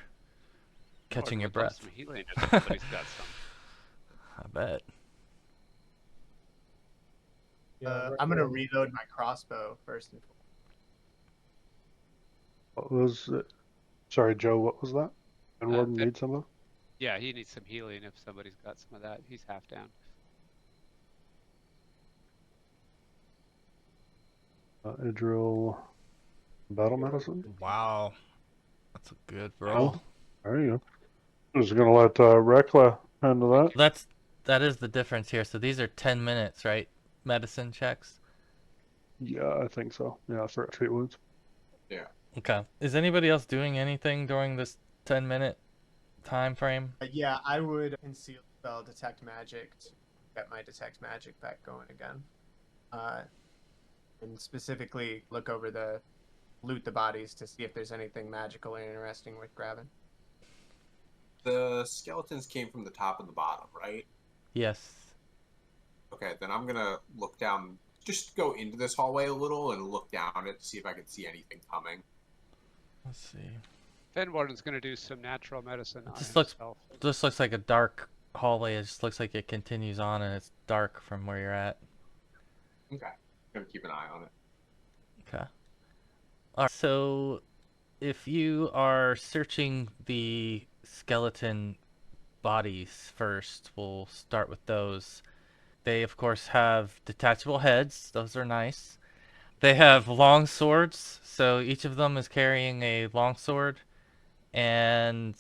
catching your Lord, would love breath. some healing if somebody's got some. I bet. I'm going to reload my crossbow first and foremost. What was it? Sorry, Joe, what was that? And Warden Fit- need some of Yeah, he needs some healing if somebody's got some of that. He's half down. Idril battle medicine? Wow, that's a good roll. There you go. I'm just gonna let Reckla handle that. That is the difference here. So these are 10 minutes, right? Medicine checks. Yeah, I think so. Yeah, for treat wounds. Yeah. Okay. Is anybody else doing anything during this 10-minute time frame? Yeah, I would conceal spell detect magic to get my detect magic back going again. And specifically loot the bodies to see if there's anything magical and interesting worth grabbing. The skeletons came from the top and the bottom, right? Yes. Okay, then I'm gonna look down, just go into this hallway a little and look down it to see if I can see anything coming. Let's see. Fenwarden's going to do some natural medicine on This himself. looks like a dark hallway. It just looks like it continues on, and it's dark from where you're at. Okay, gonna keep an eye on it. Okay. All right. So, if you are searching the skeleton bodies first, we'll start with those. They, of course, have detachable heads. Those are nice. They have long swords, so each of them is carrying a long sword, and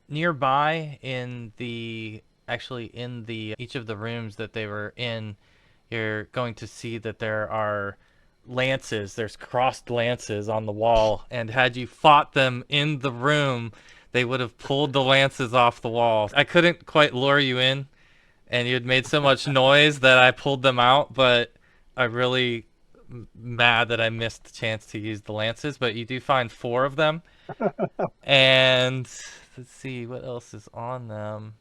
nearby in the each of the rooms that they were in, you're going to see that there are lances. There's crossed lances on the wall, and had you fought them in the room, they would have pulled the lances off the wall. I couldn't quite lure you in, and you had made so much noise that I pulled them out, but I'm really mad that I missed the chance to use the lances. But you do find 4 of them, and let's see what else is on them.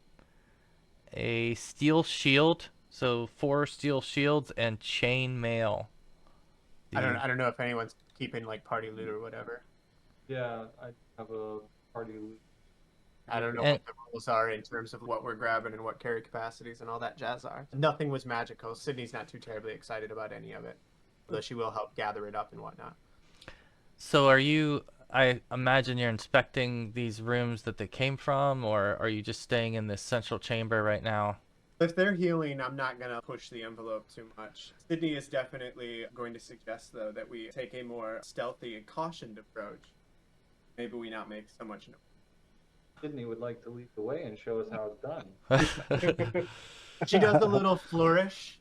A steel shield, so 4 steel shields and chain mail. I don't know if anyone's keeping like party loot or whatever. Yeah, I have a party loot. I don't know And- what the rules are in terms of what we're grabbing and what carry capacities and all that jazz are. Nothing was magical. Sydney's not too terribly excited about any of it, though she will help gather it up and whatnot. So are you, I imagine you're inspecting these rooms that they came from, or are you just staying in this central chamber right now? If they're healing, I'm not going to push the envelope too much. Sydney is definitely going to suggest, though, that we take a more stealthy and cautioned approach. Maybe we not make so much noise. Sydney would like to lead the way and show us how it's done. She does a little flourish.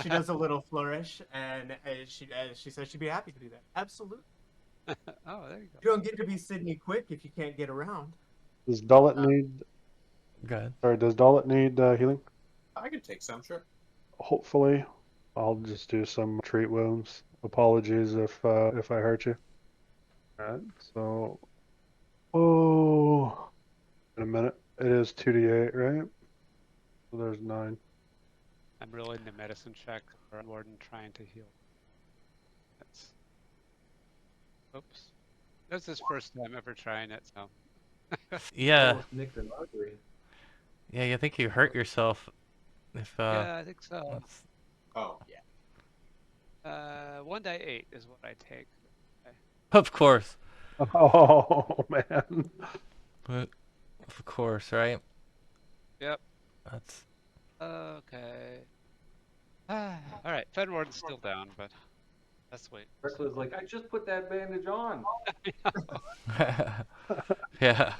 She does a little flourish, and she says she'd be happy to do that. Absolutely. Oh, there you go. You don't get to be Sydney quick if you can't get around. Does Dallett need? Good. Sorry, does Dallett need healing? I can take some, sure. Hopefully, I'll just do some treat wounds. Apologies if I hurt you. Alright, so in a minute. It is 2d8, right? So there's 9. I'm rolling the medicine check for Warden trying to heal. That's. Oops. That's his first time ever trying it, so. Yeah, Almost nicked an artery. yeah, you think you hurt yourself if Yeah, I think so. that's- Oh, yeah. 1d8 is what I take. of course. Oh man. But of course, right? Yep. That's Okay. Alright, Fenwarden's still down, but let's wait. Reckla's like, I just put that bandage on. yeah.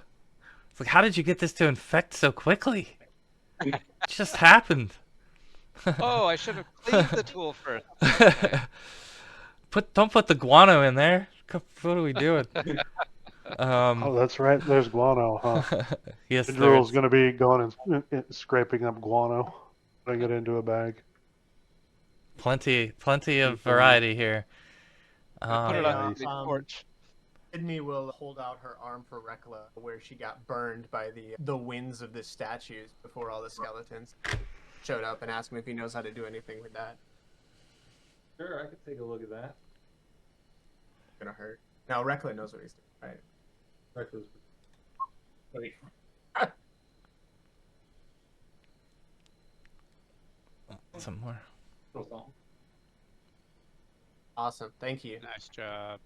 It's like, how did you get this to infect so quickly? It just happened. Oh, I should have cleaned the tool first. Don't put the guano in there. What are we doing? Oh, that's right. There's guano, huh? Yes, Idril's there's gonna be going and scraping up guano, putting it into a bag. plenty of variety here. Put it Yeah, on the torch. Sydney will hold out her arm for Reckla, where she got burned by the winds of the statues before all the skeletons showed up, and ask him if he knows how to do anything with that. Sure, I could take a look at that. It's gonna hurt. Now Reckla knows what he's doing, right? Reckla's Some more. Awesome, thank you. Nice job.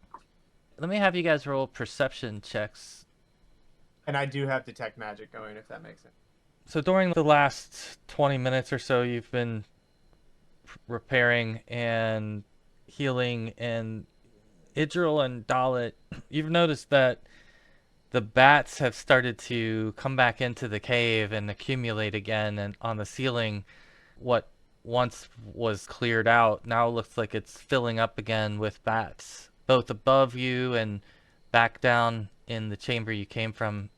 Let me have you guys roll perception checks. And I do have detect magic going, if that makes sense. So during the last 20 minutes or so, you've been repairing and healing, and Idril and Dallett, you've noticed that the bats have started to come back into the cave and accumulate again, and on the ceiling, what once was cleared out now looks like it's filling up again with bats, both above you and back down in the chamber you came from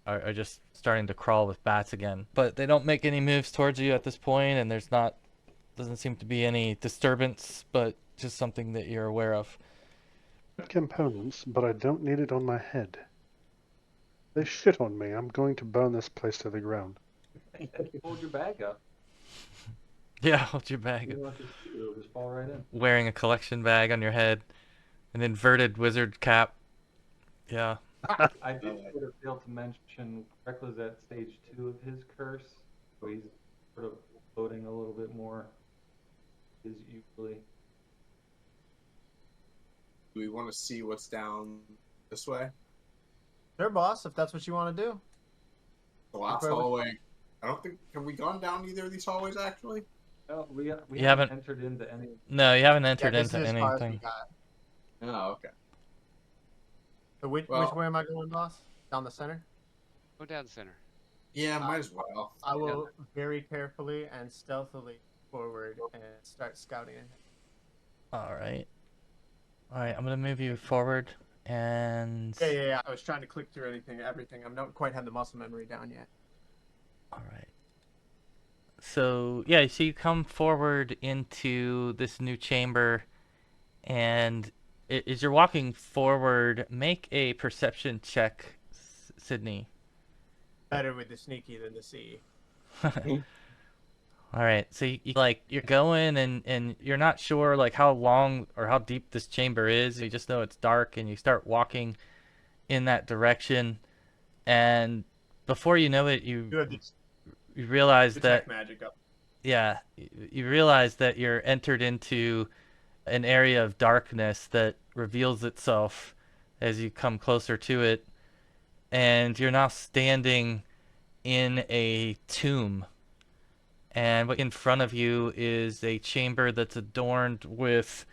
are just starting to crawl with bats again. But they don't make any moves towards you at this point, and doesn't seem to be any disturbance, but just something that you're aware of. Components, but I don't need it on my head. They shit on me. I'm going to burn this place to the ground. Hold your bag up. Yeah, hold your bag. You want to shoot, it'll just fall right in. Wearing a collection bag on your head, an inverted wizard cap. Yeah. I did sort of fail to mention Reckla's at stage 2 of his curse, so he's sort of floating a little bit more as usually. Do we want to see what's down this way? Sure, boss, if that's what you want to do. The last Okay. hallway. I don't think. Have we gone down either of these hallways actually? No, we You haven't haven't- entered into any. No, you haven't Yeah, entered this is into as far as we anything. got. Oh, okay. So which Well- way am I going, boss? Down the center? Go down center. Yeah, might as well. I will very carefully and stealthily forward and start scouting ahead. All right. All right, I'm gonna move you forward, and Yeah. I was trying to click through everything. I'm not quite have the muscle memory down yet. all right. So yeah, so you come forward into this new chamber, and as you're walking forward, make a perception check, Sydney. Better with the sneaky than the see. All right, so you're going and you're not sure like how long or how deep this chamber is. You just know it's dark, and you start walking in that direction, and before you know it, You have the you realize that detect magic up. yeah, you realize that you're entered into an area of darkness that reveals itself as you come closer to it, and you're now standing in a tomb. And in front of you is a chamber that's adorned with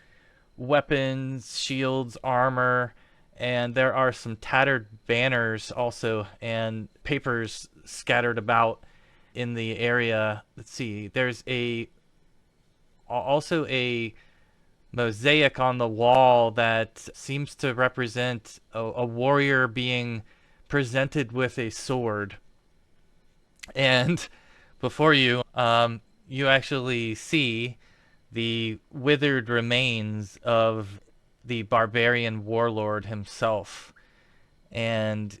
weapons, shields, armor, and there are some tattered banners also and papers scattered about in the area. Let's see, there's also a mosaic on the wall that seems to represent a warrior being presented with a sword. And before you, you actually see the withered remains of the barbarian warlord himself. And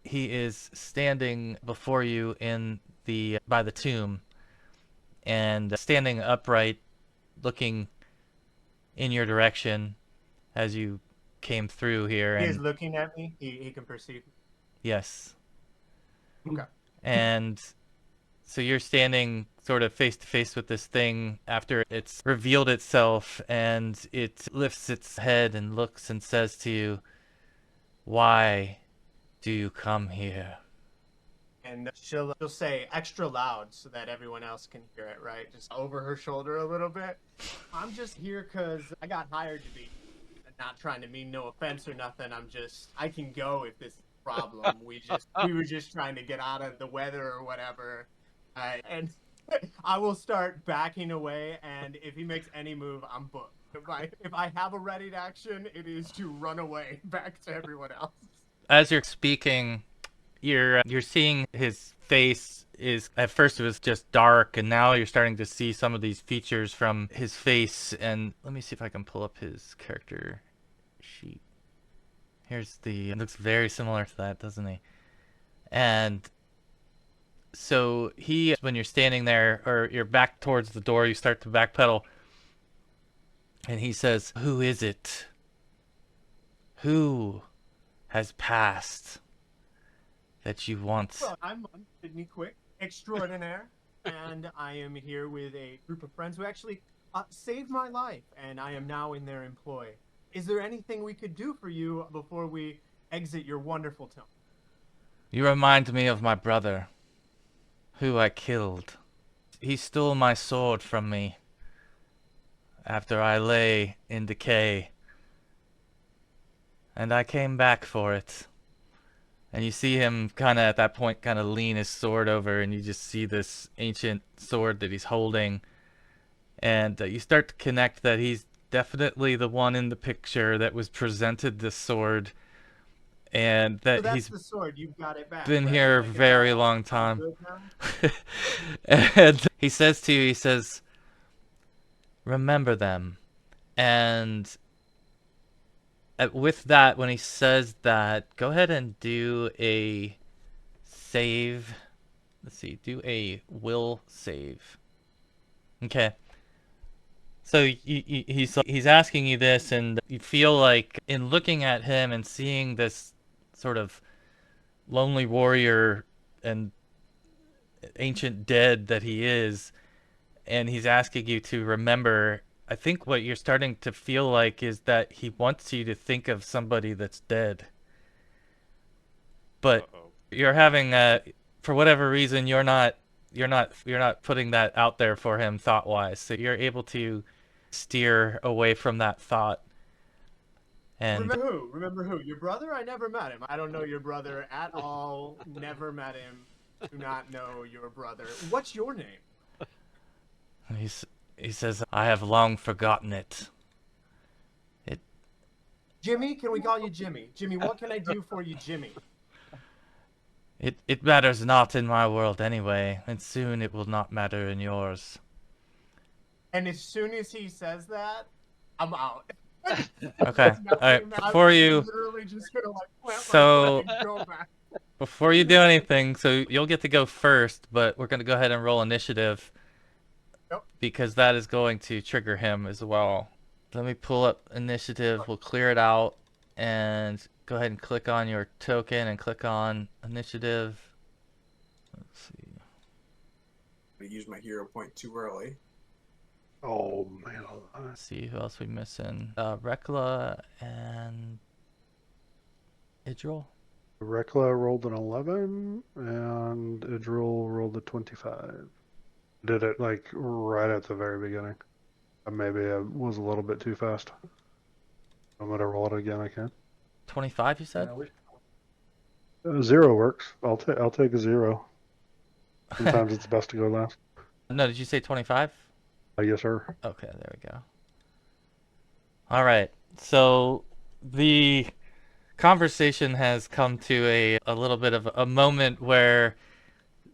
he is standing before you by the tomb, and standing upright, looking in your direction as you came through here. He And is looking at me. He can perceive me. yes. Okay. And so you're standing sort of face to face with this thing after it's revealed itself, and it lifts its head and looks and says to you, "Why do you come here?" And she'll say extra loud so that everyone else can hear it, right? Just over her shoulder a little bit. I'm just here because I got hired to be. Not trying to mean no offense or nothing. I can go if this is a problem. We were just trying to get out of the weather or whatever. And I will start backing away, and if he makes any move, I'm booked. If I have a ready action, it is to run away back to everyone else. As you're speaking, you're seeing his face is, at first it was just dark, and now you're starting to see some of these features from his face. And let me see if I can pull up his character sheet. It looks very similar to that, doesn't he? And so when you're standing there, or you're back towards the door, you start to backpedal, and he says, "Who is it? Who has passed that you want?" Well, I'm Sydney Quick, extraordinaire, and I am here with a group of friends who actually saved my life, and I am now in their employ. Is there anything we could do for you before we exit your wonderful tomb? You remind me of my brother, who I killed. He stole my sword from me after I lay in decay, and I came back for it. And you see him kind of at that point kind of lean his sword over, and you just see this ancient sword that he's holding, and you start to connect that he's definitely the one in the picture that was presented this sword, and So that that's he's the sword. You've got it back. been right? here a Like, it's very all long time. good now? And he says to you, he says, "Remember them." And with that, when he says that, go ahead and do a save. Let's see, do a will save. Okay. So he's asking you this, and you feel like in looking at him and seeing this sort of lonely warrior and ancient dead that he is, and he's asking you to remember, I think what you're starting to feel like is that he wants you to think of somebody that's dead. But Uh-oh. you're having for whatever reason, you're not you're not putting that out there for him thought wise, so you're able to steer away from that thought. And Remember who? Your brother? I never met him. I don't know your brother at all. Never met him. Do not know your brother. What's your name? he says, I have long forgotten it. Jimmy? Can we call you Jimmy? Jimmy, what can I do for you, Jimmy? It matters not in my world anyway, and soon it will not matter in yours. And as soon as he says that, I'm out. Okay. All right. Before you, literally just gonna like plant so my flag and go back. before you do anything, so you'll get to go first, but we're gonna go ahead and roll initiative Yep. because that is going to trigger him as well. Let me pull up initiative. We'll clear it out and go ahead and click on your token and click on initiative. Let's see. I used my hero point too early. Oh man. Let's see who else we missing. Reckla and Idril. Reckla rolled an 11 and Idril rolled a 25. Did it like right at the very beginning. Maybe I was a little bit too fast. I'm gonna roll it again. I can. 25, you said? Yeah, 0 works. I'll take a 0. Sometimes it's best to go last. No, did you say 25? Yes, sir. Okay, there we go. All right. So the conversation has come to a little bit of a moment where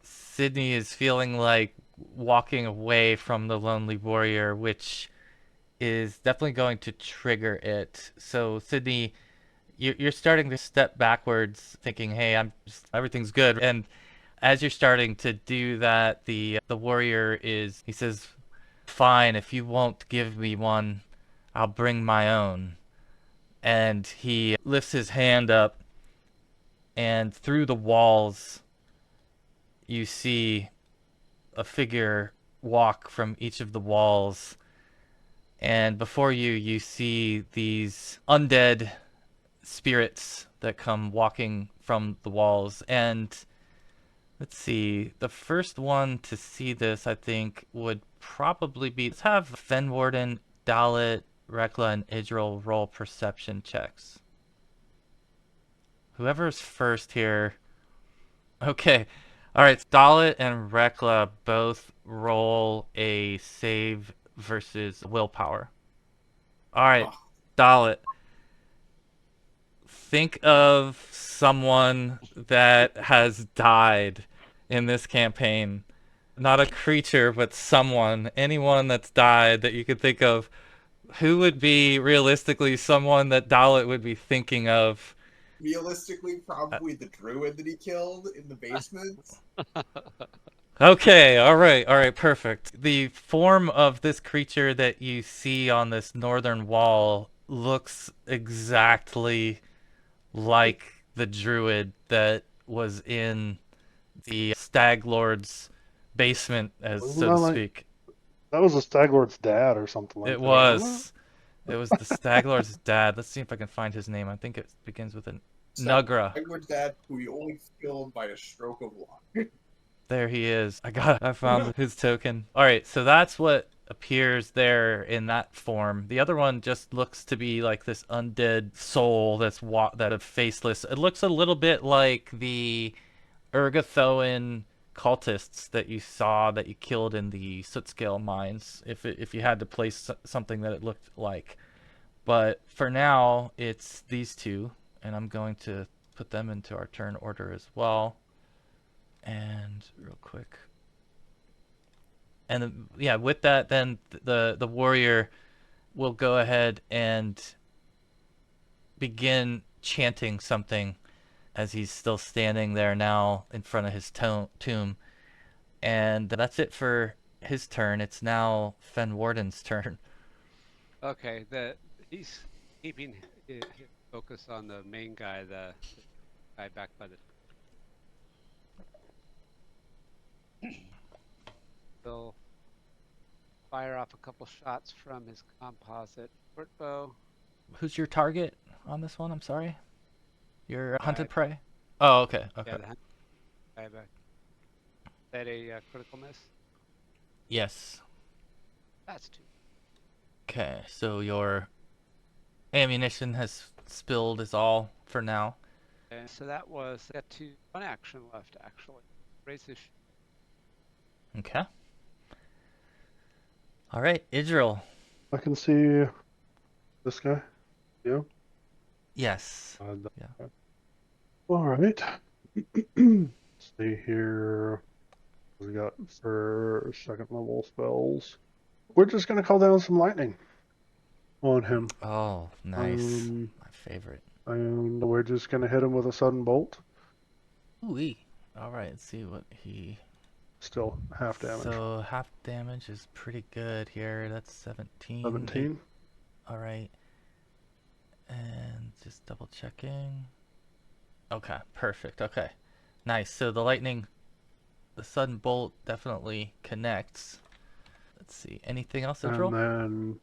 Sydney is feeling like walking away from the Lonely Warrior, which is definitely going to trigger it. So Sydney, you're starting to step backwards, thinking, "Hey, everything's good." And as you're starting to do that, the warrior he says, "Fine, if you won't give me one, I'll bring my own." And he lifts his hand up, and through the walls, you see a figure walk from each of the walls. And before you, you see these undead spirits that come walking from the walls. And let's see, the first one to see this, I think, would probably be, let's have Fenwarden, Dallett, Reckla, and Idril roll perception checks. Whoever's first here. Okay. All right, Dallett and Reckla both roll a save versus willpower. All right, Dallett. Think of someone that has died in this campaign. Not a creature, but someone. Anyone that's died that you could think of. Who would be realistically someone that Dallett would be thinking of? Realistically, probably the druid that he killed in the basement. Okay, all right, perfect. The form of this creature that you see on this northern wall looks exactly like the druid that was in the Stag Lord's basement, as Wasn't so that to like- speak. That was the Stag Lord's dad or something like It that. wasn't was. It was the Stag Lord's dad. Let's see if I can find his name. I think it begins with an Nugra. Edward's dad, who he only killed by a stroke of luck. There he is. I found his token. All right, so that's what appears there in that form. The other one just looks to be like this undead soul that's that is faceless. It looks a little bit like the Urgothoan cultists that you saw that you killed in the Sootscale mines. If you had to place something that it looked like, but for now it's these two, and I'm going to put them into our turn order as well. And real quick, and yeah, with that, then the warrior will go ahead and begin chanting something as he's still standing there now in front of his tomb. And that's it for his turn. It's now Fenwarden's turn. Okay, he's keeping his focus on the main guy, the guy back by the. He'll fire off a couple shots from his composite short bow. Who's your target on this one? I'm sorry. Your hunted prey. Oh, okay. Yeah, the guy back. that a critical miss? Yes. That's two. Okay, so your ammunition has spilled is all for now. And so that was got one action left actually. Raise this. Okay. All right, Idril. I can see this guy. Yeah. Yes. Yeah. All right. Let's see here. What we got for second level spells. We're just gonna call down some lightning on him. Oh, nice. My favorite. And we're just gonna hit him with a sudden bolt. Ooh-wee. All right, let's see what he... Still half damage. So half damage is pretty good here. That's 17. 17. All right. And just double checking. Okay, perfect. Okay. Nice. So the lightning, the sudden bolt definitely connects. Let's see. Anything else, Idril? And then,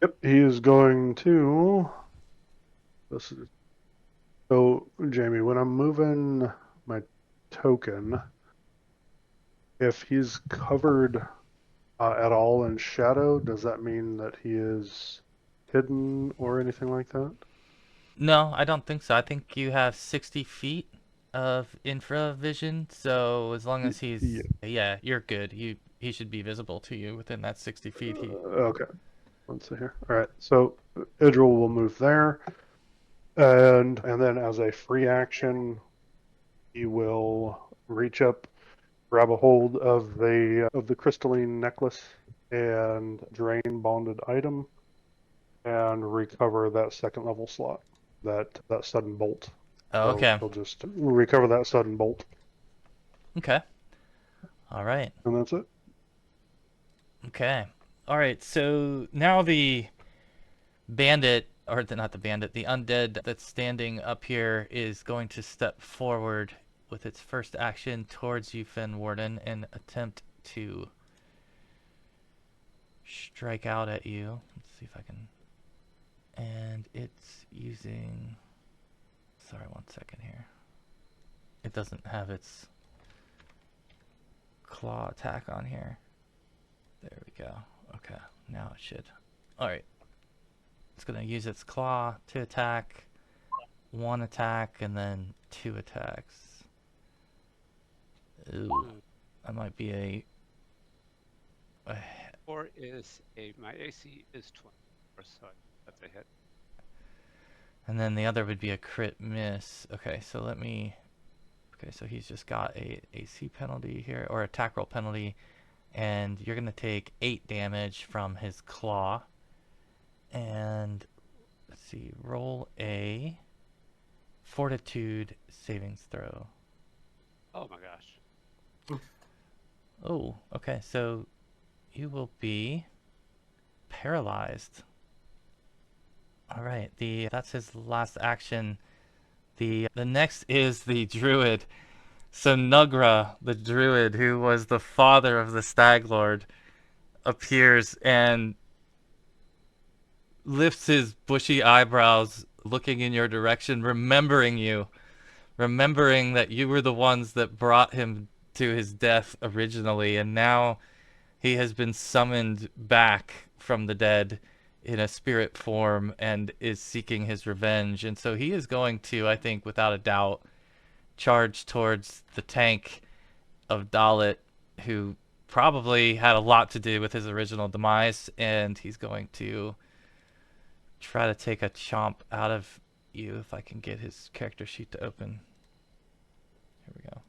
yep, he is going to. This is so, Jamie. When I'm moving my token, if he's covered at all in shadow, does that mean that he is hidden or anything like that? No, I don't think so. I think you have 60 feet of infra vision, so as long as he's yeah, you're good. He should be visible to you within that 60 feet. Okay. Let's see here. All right. So Idril will move there, and then as a free action, he will reach up, grab a hold of the crystalline necklace and drain bonded item, and recover that second level slot, that sudden bolt. Oh, okay. So he'll just recover that sudden bolt. Okay. All right. And that's it. Okay. All right. So now the bandit, or not the bandit, the undead that's standing up here is going to step forward with its first action towards you, Fenwarden, and attempt to strike out at you. Let's see if I can. And it's using... Sorry, 1 second here. It doesn't have its claw attack on here. There we go. Okay, now it should. Alright. It's going to use its claw to attack. 1 attack and then 2 attacks. Ooh. That might be a... Or is my AC is 20, so that's a hit. And then the other would be a crit miss. Okay, so let me... Okay, so he's just got a AC penalty here, or attack roll penalty. And you're going to take 8 damage from his claw. And, let's see, roll a fortitude savings throw. Oh my gosh. Oh, okay, so you will be paralyzed. Alright, that's his last action. The next is the druid. So Nugra, the druid, who was the father of the Stag Lord, appears and lifts his bushy eyebrows, looking in your direction, remembering you. Remembering that you were the ones that brought him to his death originally, and now he has been summoned back from the dead in a spirit form and is seeking his revenge. And so he is going to, I think, without a doubt, charge towards the tank of Dallett, who probably had a lot to do with his original demise, and he's going to try to take a chomp out of you if I can get his character sheet to open. Here we go.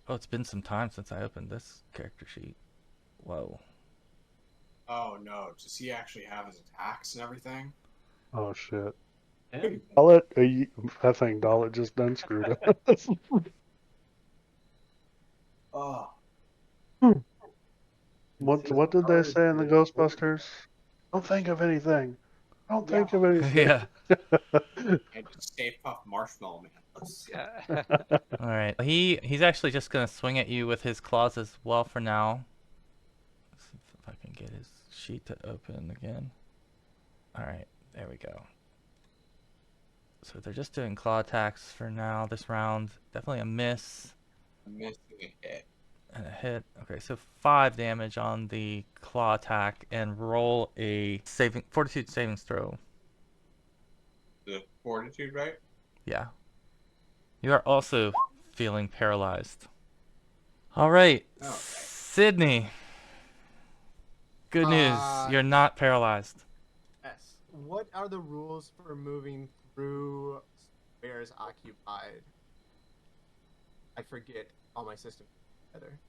Oh, it's been some time since I opened this character sheet. Whoa. Oh no, does he actually have his attacks and everything? Oh shit. Yeah. Dallett, I think Dallett just done screwed up. Oh. What did they say in the Ghostbusters? Don't think of anything. Don't think of anything. Yeah. And just Stay Puft Marshmallow Man. Yeah. All right. He's actually just gonna swing at you with his claws as well for now. Let's see if I can get his sheet to open again. All right. There we go. So they're just doing claw attacks for now this round. Definitely a miss. Missing a hit. And a hit. Okay, so 5 damage on the claw attack, and roll a fortitude savings throw. The fortitude, right? Yeah. You are also feeling paralyzed. All right, Okay. Sydney. Good news. You're not paralyzed. Yes. What are the rules for moving through squares occupied? I forget all my systems together.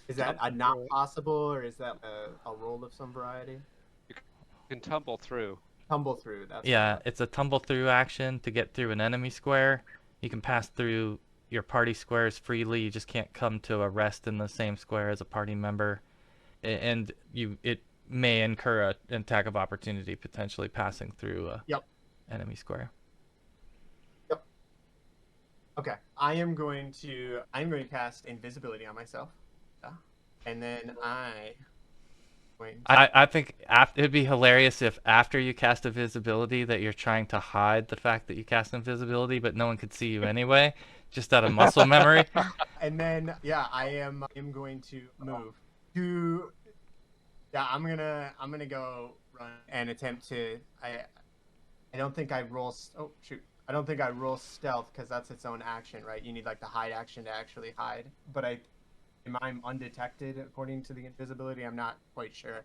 Is that a not possible, or is that a roll of some variety? You can tumble through. Tumble through. That's Yeah, it's a tumble through action to get through an enemy square. You can pass through your party squares freely. You just can't come to a rest in the same square as a party member. And it may incur an attack of opportunity, potentially passing through a enemy square. Yep. Okay. I am going to cast invisibility on myself. And then I think it'd be hilarious if after you cast invisibility that you're trying to hide the fact that you cast invisibility, but no one could see you anyway, just out of muscle memory. And then I am going to move to. Yeah, I'm gonna go run and attempt to. I don't think I roll. Oh shoot! I don't think I roll stealth because that's its own action, right? You need like the hide action to actually hide. But I'm undetected according to the invisibility. I'm not quite sure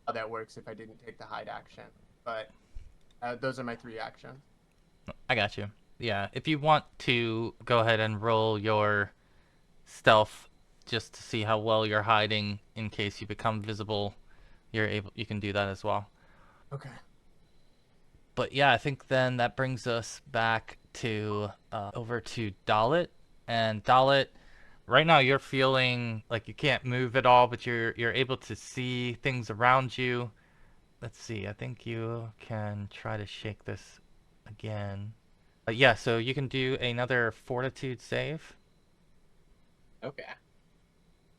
how that works if I didn't take the hide action. But those are my 3 actions. I got you. Yeah, if you want to go ahead and roll your stealth just to see how well you're hiding in case you become visible, you can do that as well. Okay. But yeah, I think then that brings us back to over to Dallett. And Dallett, right now you're feeling like you can't move at all, but you're able to see things around you. Let's see, I think you can try to shake this again. Yeah, so you can do another fortitude save. Okay.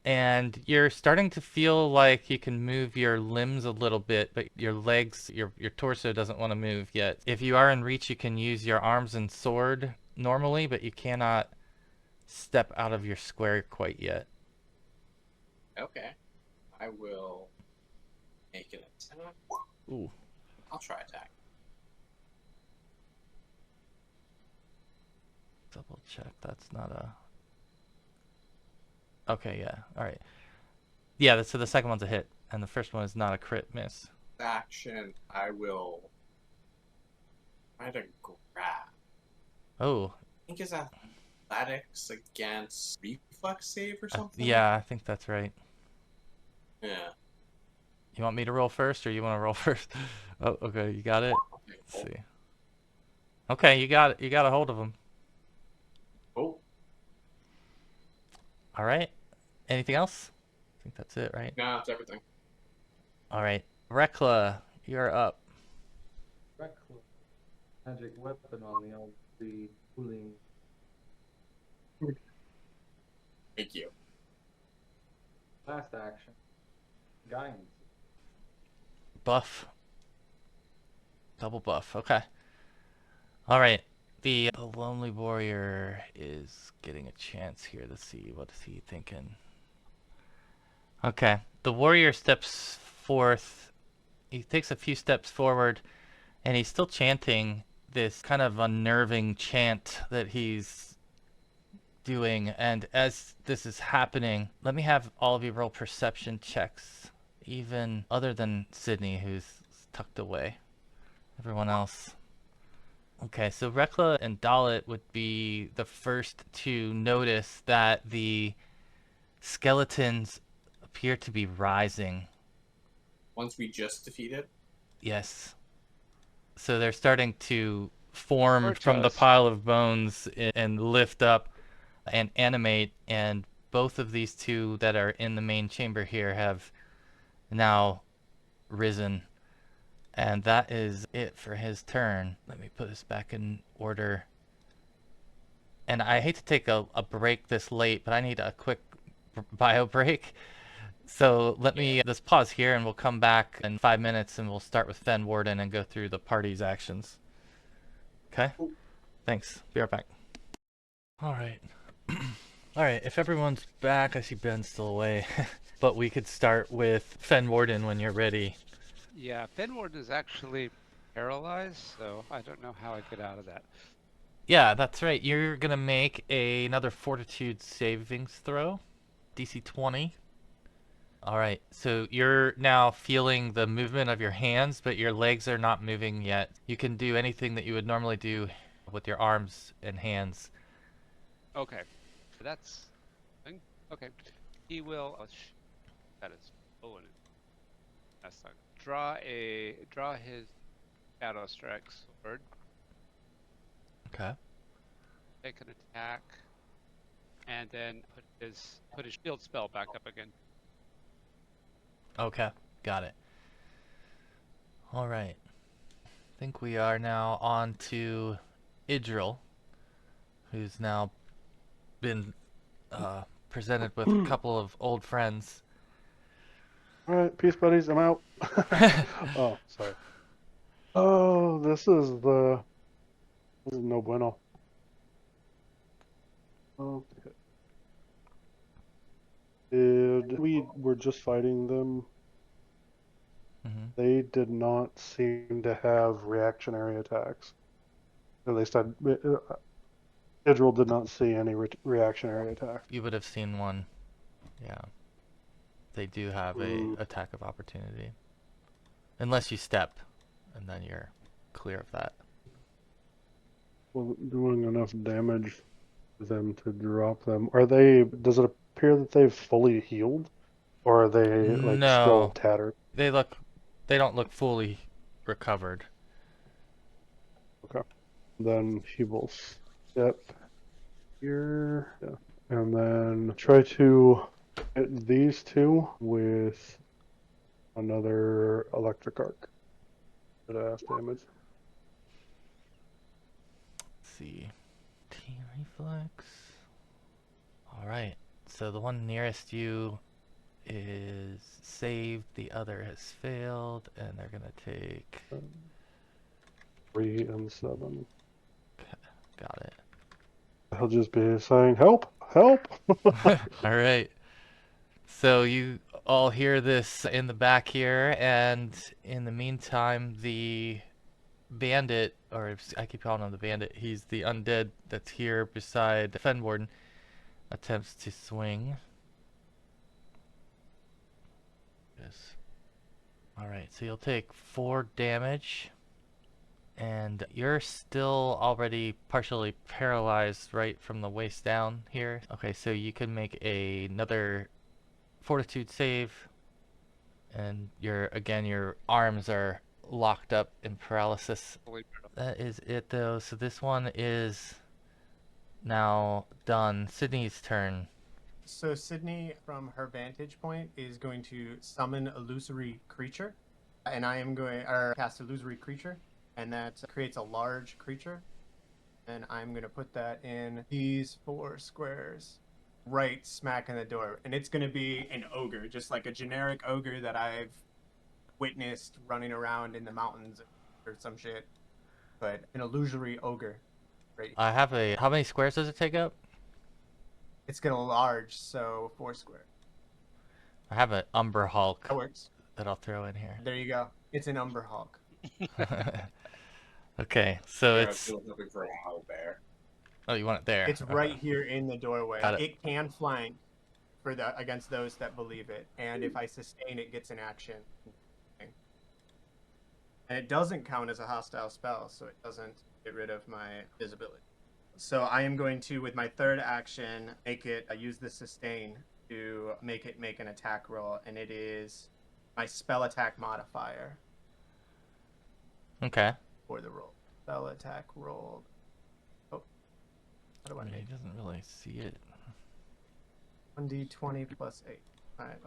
And you're starting to feel like you can move your limbs a little bit, but your legs, your torso doesn't want to move yet. If you are in reach, you can use your arms and sword normally, but you cannot step out of your square quite yet. Okay. I will make an attack. Ooh. I'll try attack. Double check. That's not a... Okay, yeah. All right. Yeah, so the second one's a hit, and the first one is not a crit miss. Action, I will try to grab. Oh. I think it's athletics against reflex save or something? Yeah, I think that's right. Yeah. You want me to roll first, or you want to roll first? Oh, okay, you got it. Okay, Let's cool. see. Okay, you got it. You got a hold of him. Oh. All right. Anything else? I think that's it, right? No, it's everything. All right. Reckla, you're up. Reckla. Magic weapon on the cooling. Thank you. Last action. Guidance. Buff. Double buff. Okay. All right. The Lonely Warrior is getting a chance here to see what is he thinking. Okay. The warrior steps forth. He takes a few steps forward, and he's still chanting this kind of unnerving chant that he's doing. And as this is happening, let me have all of you roll perception checks, even other than Sydney, who's tucked away. Everyone else. Okay, so Reckla and Dallett would be the first to notice that the skeletons appear to be rising. Once we just defeated? Yes. So they're starting to form Hurt from the us. pile of bones and lift up and animate, and both of these two that are in the main chamber here have now risen. And that is it for his turn. Let me put this back in order. And I hate to take a break this late, but I need a quick bio break. So let me just pause here, and we'll come back in 5 minutes, and we'll start with Fenwarden and go through the party's actions. Okay? Thanks. Be right back. All right. Alright, if everyone's back, I see Ben's still away. But we could start with Fenwarden when you're ready. Yeah, Fenwarden is actually paralyzed, so I don't know how I get out of that. Yeah, that's right. You're gonna make another Fortitude savings throw. DC 20. Alright, so you're now feeling the movement of your hands, but your legs are not moving yet. You can do anything that you would normally do with your arms and hands. Okay, so that's okay. He will. Oh, that is. Oh, and that's not. Draw his shadow strike sword. Okay. Take an attack, and then put his shield spell back up again. Okay, got it. Alright. I think we are now on to Idril, who's now been presented with a couple of old friends. All right, peace, buddies. I'm out. Oh, sorry. Oh, this is no bueno. Okay. We were just fighting them? Mhm. They did not seem to have reactionary attacks. At least Idril did not see any reactionary attacks. You would have seen one. Yeah. They do have a attack of opportunity. Unless you step, and then you're clear of that. Wasn't doing enough damage for them to drop them. Does it appear that they've fully healed? Or are they like still No. tattered? They don't look fully recovered. Okay. Then he will step here. Yeah. And then try to hit these two with another electric arc. At half damage. Let's see. T reflex. Alright. So the one nearest you is saved, the other has failed, and they're gonna take 3 and 7. got it. He'll just be saying, "Help! Help!" Alright. So you all hear this in the back here, and in the meantime, the bandit, or I keep calling him the bandit, he's the undead that's here beside Fenwarden, attempts to swing. Yes. Alright, so you'll take 4 damage. And you're still already partially paralyzed right from the waist down here. Okay, so you can make another fortitude save. And your arms are locked up in paralysis. That is it though. So this one is now done. Sydney's turn. So Sydney, from her vantage point, is going to summon illusory creature, and I am going or cast illusory creature, and that creates a large creature, and I'm going to put that in these 4 squares, right smack in the door, and it's going to be an ogre, just like a generic ogre that I've witnessed running around in the mountains or some shit, but an illusory ogre. Right. I have a. How many squares does it take up? It's going to large, so 4 square. I have an Umber Hulk That works. that I'll throw in here. There you go. It's an Umber Hulk. Okay, so Yeah, it's. I was looking for a hell bear. Oh, you want it there? It's right here in the doorway. Got it. It can flank against those that believe it, and if I sustain, it gets an action. And it doesn't count as a hostile spell, so it doesn't get rid of my visibility. So I am going to, with my third action, use the sustain to make it make an attack roll, and it is my spell attack modifier Okay. for the roll. Spell attack rolled. Oh, how do I He make doesn't really see it. 1d20 plus 8. Alright,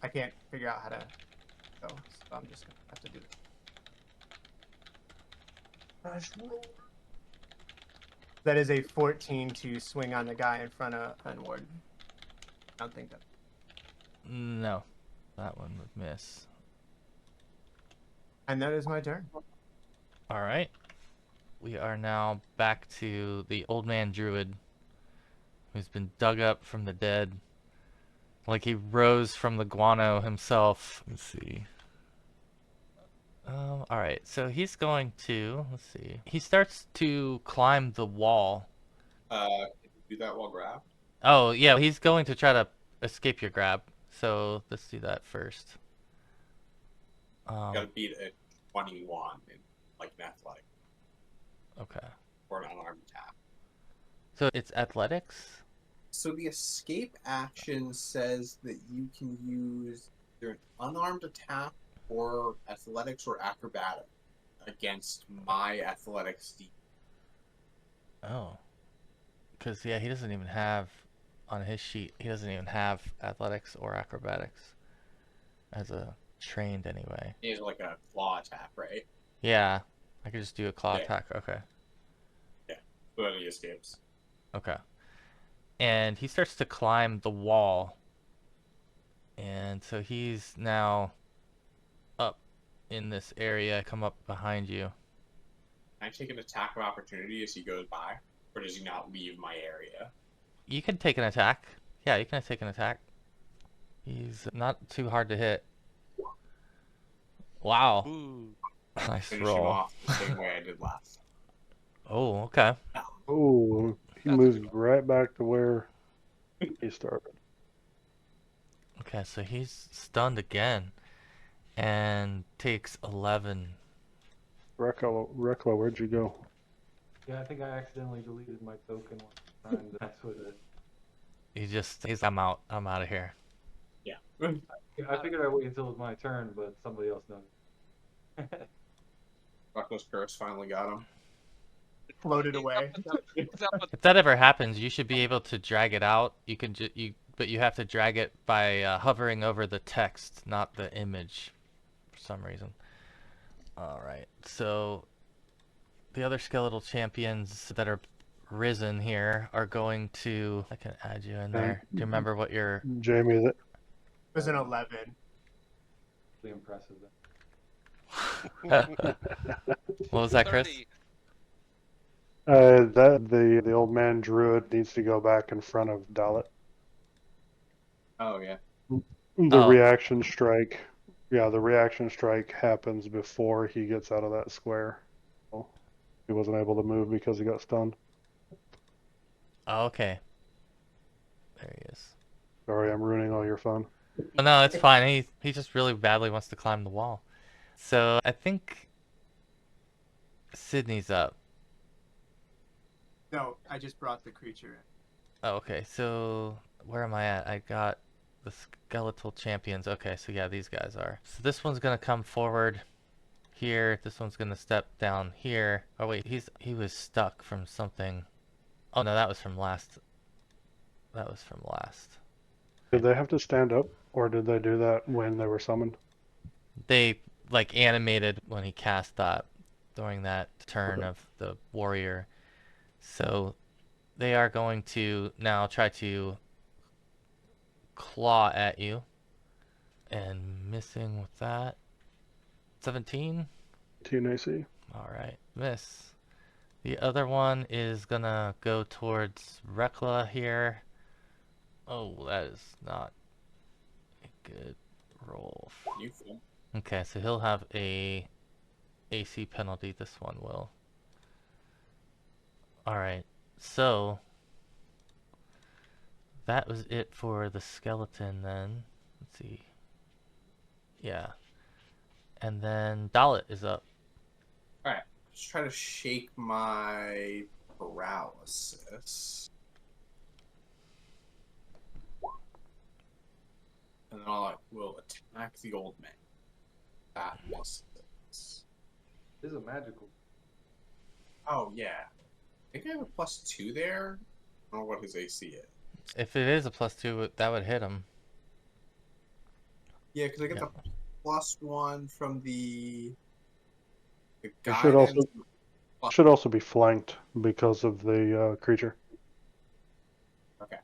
I can't figure out how to go, so I'm just gonna have to do it. That is a 14 to swing on the guy in front of Fenwarden. I don't think that. No, that one would miss. And that is my turn. All right. We are now back to the old man druid, who's been dug up from the dead. Like he rose from the guano himself. Let's see. Alright, so he's going to, let's see. He starts to climb the wall. Can you do that while grabbed? Oh, yeah, he's going to try to escape your grab. So let's do that first. Gotta beat a 21 in like an athletic Okay. or an unarmed attack. So it's athletics? So the escape action says that you can use either an unarmed attack or athletics or acrobatic against my athletics. Oh. Because, yeah, he doesn't even have, on his sheet, he doesn't even have athletics or acrobatics as a trained anyway. He has like a claw attack, right? Yeah, I could just do a claw Yeah. attack. Okay. Yeah, so then he escapes. Okay. And he starts to climb the wall. And so he's now up in this area. Come up behind you. Can I take an attack of opportunity as he goes by? Or does he not leave my area? You can take an attack. Yeah, you can take an attack. He's not too hard to hit. Wow. Ooh. Nice Finish him roll. off the same way I did last. Oh, okay. Oh, he That's moves good. right back to where he started. Okay, so he's stunned again. And takes 11. Reckla, where'd you go? Yeah, I think I accidentally deleted my token when trying to mess with it. I'm out of here. Yeah. Yeah, I figured I'd wait until it was my turn, but somebody else knows. Buckler's curse finally got him. Floated away. What's up with If that ever happens, you should be able to drag it out. You can but you have to drag it by hovering over the text, not the image, for some reason. All right. So the other skeletal champions that are risen here are going to. I can add you in there. Do you remember what your? Jamie, It was an 11. Really impressive. What was that, Chris? 30? that the old man druid needs to go back in front of Dallett. Oh, yeah. The Oh. reaction strike. Yeah, the reaction strike happens before he gets out of that square. So he wasn't able to move because he got stunned. Oh, okay. There he is. Sorry, I'm ruining all your fun. Oh, no, it's fine. He just really badly wants to climb the wall. So I think Sydney's up. No, I just brought the creature in. Oh, okay. So where am I at? I got the skeletal champions. Okay, so yeah, these guys are. So this one's gonna come forward here. This one's gonna step down here. Oh wait, he was stuck from something. Oh no, that was from last. That was from last. Did they have to stand up, or did they do that when they were summoned? They like animated when he cast that during that turn Okay. of the warrior. So they are going to now try to claw at you. And missing with that. 17? TNAC. Alright, miss. The other one is gonna go towards Reckla here. Oh, that is not a good roll. You fool. Okay, so he'll have a AC penalty. This one will. Alright, so that was it for the skeleton then. Let's see. Yeah. And then Dallett is up. Alright, just try to shake my paralysis. And then will attack the old man. That misses. This is a magical. Oh, yeah. I think I have a +2 there. I don't know what his AC is. If it is a +2, that would hit him. Yeah, because I get Yeah. the +1 from the It guidance. should also be flanked because of the creature. Okay.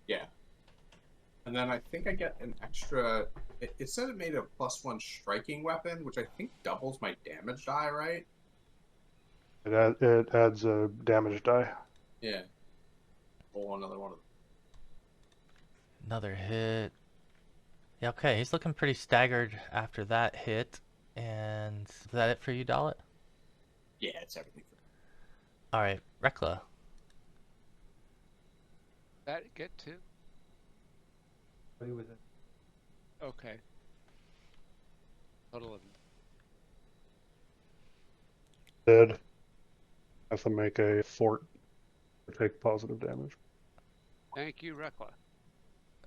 Yeah. And then I think I get an extra. It said it made a +1 striking weapon, which I think doubles my damage die, right? It adds a damage die. Yeah. roll another one of them. Another hit. Yeah, okay, he's looking pretty staggered after that hit. And is that it for you, Dallett? Yeah, it's everything. Alright, Reckla. That get to? But he was in. Okay. Total of Dead. Have to make a fort to take positive damage. Thank you, Reckla.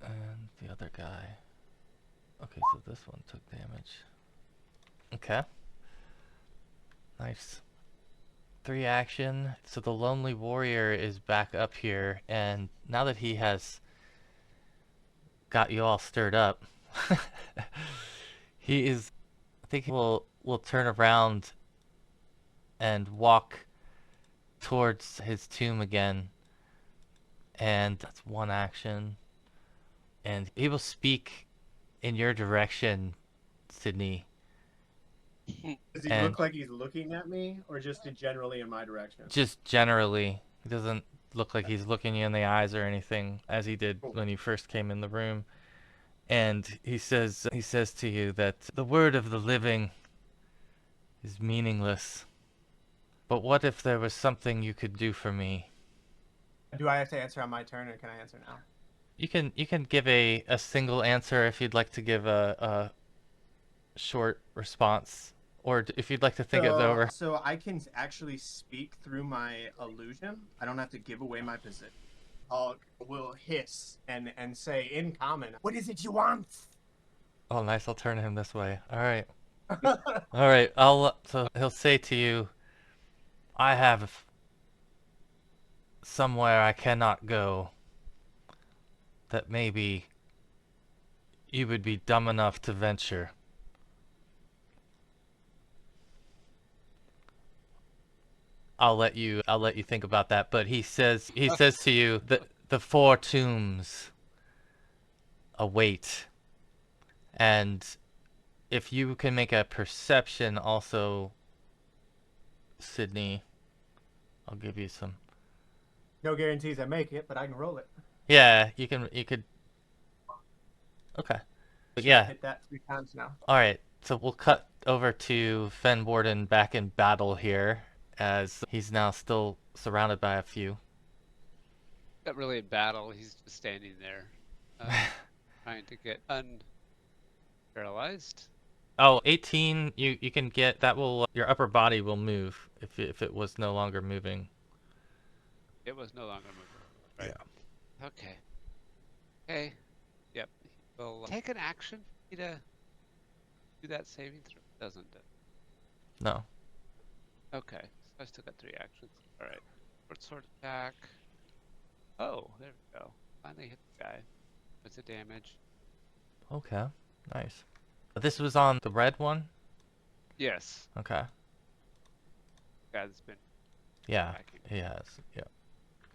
And the other guy. Okay, so this one took damage. Okay. Nice. 3 action. So the Lonely Warrior is back up here, and now that he has got you all stirred up, he is, I think he will turn around and walk towards his tomb again. And that's 1 action. And he will speak in your direction, Sydney. Does he And- look like he's looking at me, or just generally in my direction? Just generally. He doesn't look like he's looking you in the eyes or anything, as he did when you first came in the room. And he says to you that the word of the living is meaningless. But what if there was something you could do for me? Do I have to answer on my turn, or can I answer now? You can give a single answer if you'd like to give a short response, or if you'd like to think it over. So I can actually speak through my illusion. I don't have to give away my position. Will hiss and say in common, "What is it you want?" Oh, nice. I'll turn him this way. All right. All right. So he'll say to you, I have somewhere I cannot go that maybe you would be dumb enough to venture. I'll let you think about that, but he says to you that the 4 tombs await. And if you can make a perception also, Sydney, I'll give you some. No guarantees I make it, but I can roll it. Yeah, you could. Okay. But yeah. Hit that 3 times now. All right. So we'll cut over to Fenwarden back in battle here, as he's now still surrounded by a few. Not really in battle, he's just standing there. Trying to get unparalyzed. Oh, 18, you can get, that will, your upper body will move if it was no longer moving. It was no longer moving. Right. Yeah. Okay. Okay. Yep. We'll take an action for me to do that saving throw. Doesn't it? No. Okay. So I still got 3 actions. Alright. Sword attack. Oh, there we go. Finally hit the guy. What's the damage? Okay. Nice. This was on the red one? Yes. Okay. Guy's been Yeah, attacking. he has. Yeah.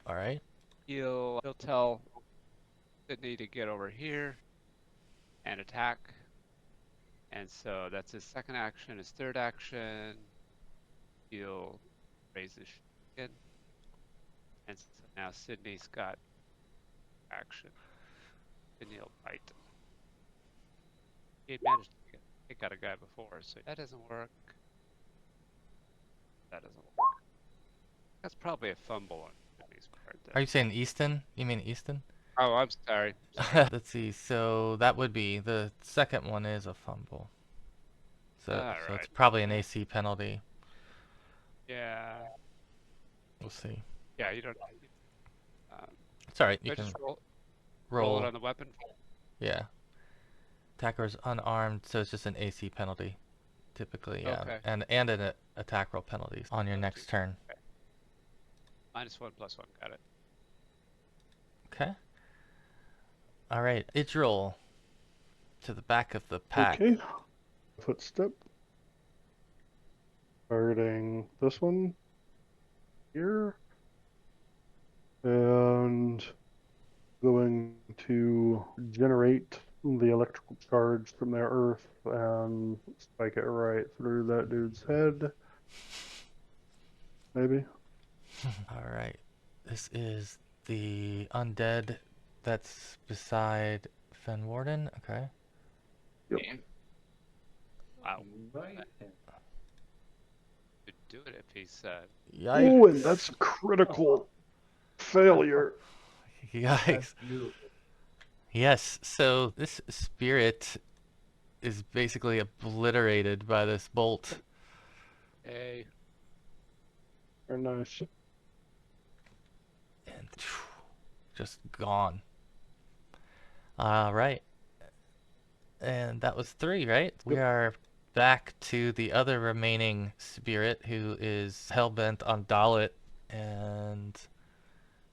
All right. He'll tell Sydney to get over here and attack. And so that's his second action. His third action, he'll raise his again. And so now Sydney's got action. Sydney will bite. He had managed to take out a guy before, so that doesn't work. That doesn't work. That's probably a fumble on Sydney's part. Are you saying Easton? You mean Easton? Oh, I'm sorry. Let's see. So that would be, the second one is a fumble. So it's Alright. probably an AC penalty. Yeah. We'll see. Yeah, you don't. It's alright. I You can just roll roll. it on the weapon. Yeah. Attacker is unarmed, so it's just an AC penalty, typically. Yeah. Okay. And an attack roll penalties on your next turn. -1/+1. Got it. Okay. All right, Idril, to the back of the pack. Okay. Footstep. Targeting this one here. And going to generate the electrical charge from their earth and spike it right through that dude's head. Maybe. All right. This is the undead that's beside Fenwarden. Okay. Yep. And Wow. Right. Could do it if he's Yikes. Ooh, and that's a critical failure. Yikes. That's beautiful. Yes, so this spirit is basically obliterated by this bolt. a Very nice. And just gone. All right. And that was 3, right? We Yep. are back to the other remaining spirit who is hellbent on Dallett and was he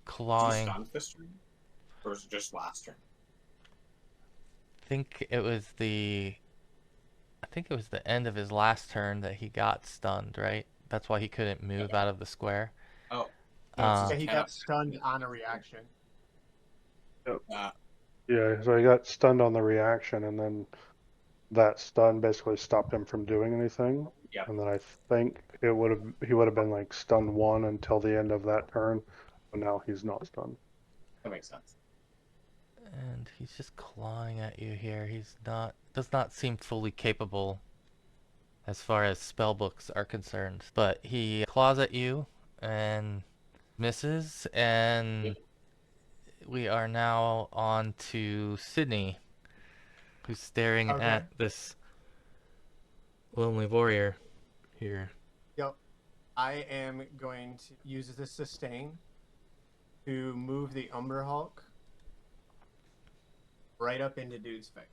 clawing. stunned this turn? Or was it just last turn? I think it was the end of his last turn that he got stunned, right? That's why he couldn't move out of the square. Oh. No, it's Uh, just Yeah, he got cast. stunned on a reaction. Yeah, so he got stunned on the reaction, and then that stun basically stopped him from doing anything. Yep. And then I think he would have been like stun 1 until the end of that turn, but now he's not stunned. That makes sense. And he's just clawing at you here. Does not seem fully capable as far as spell books are concerned. But he claws at you and misses, and we are now on to Sydney, who's staring Okay. at this lonely warrior here. Yep. I am going to use the sustain to move the Umber Hulk right up into dude's face.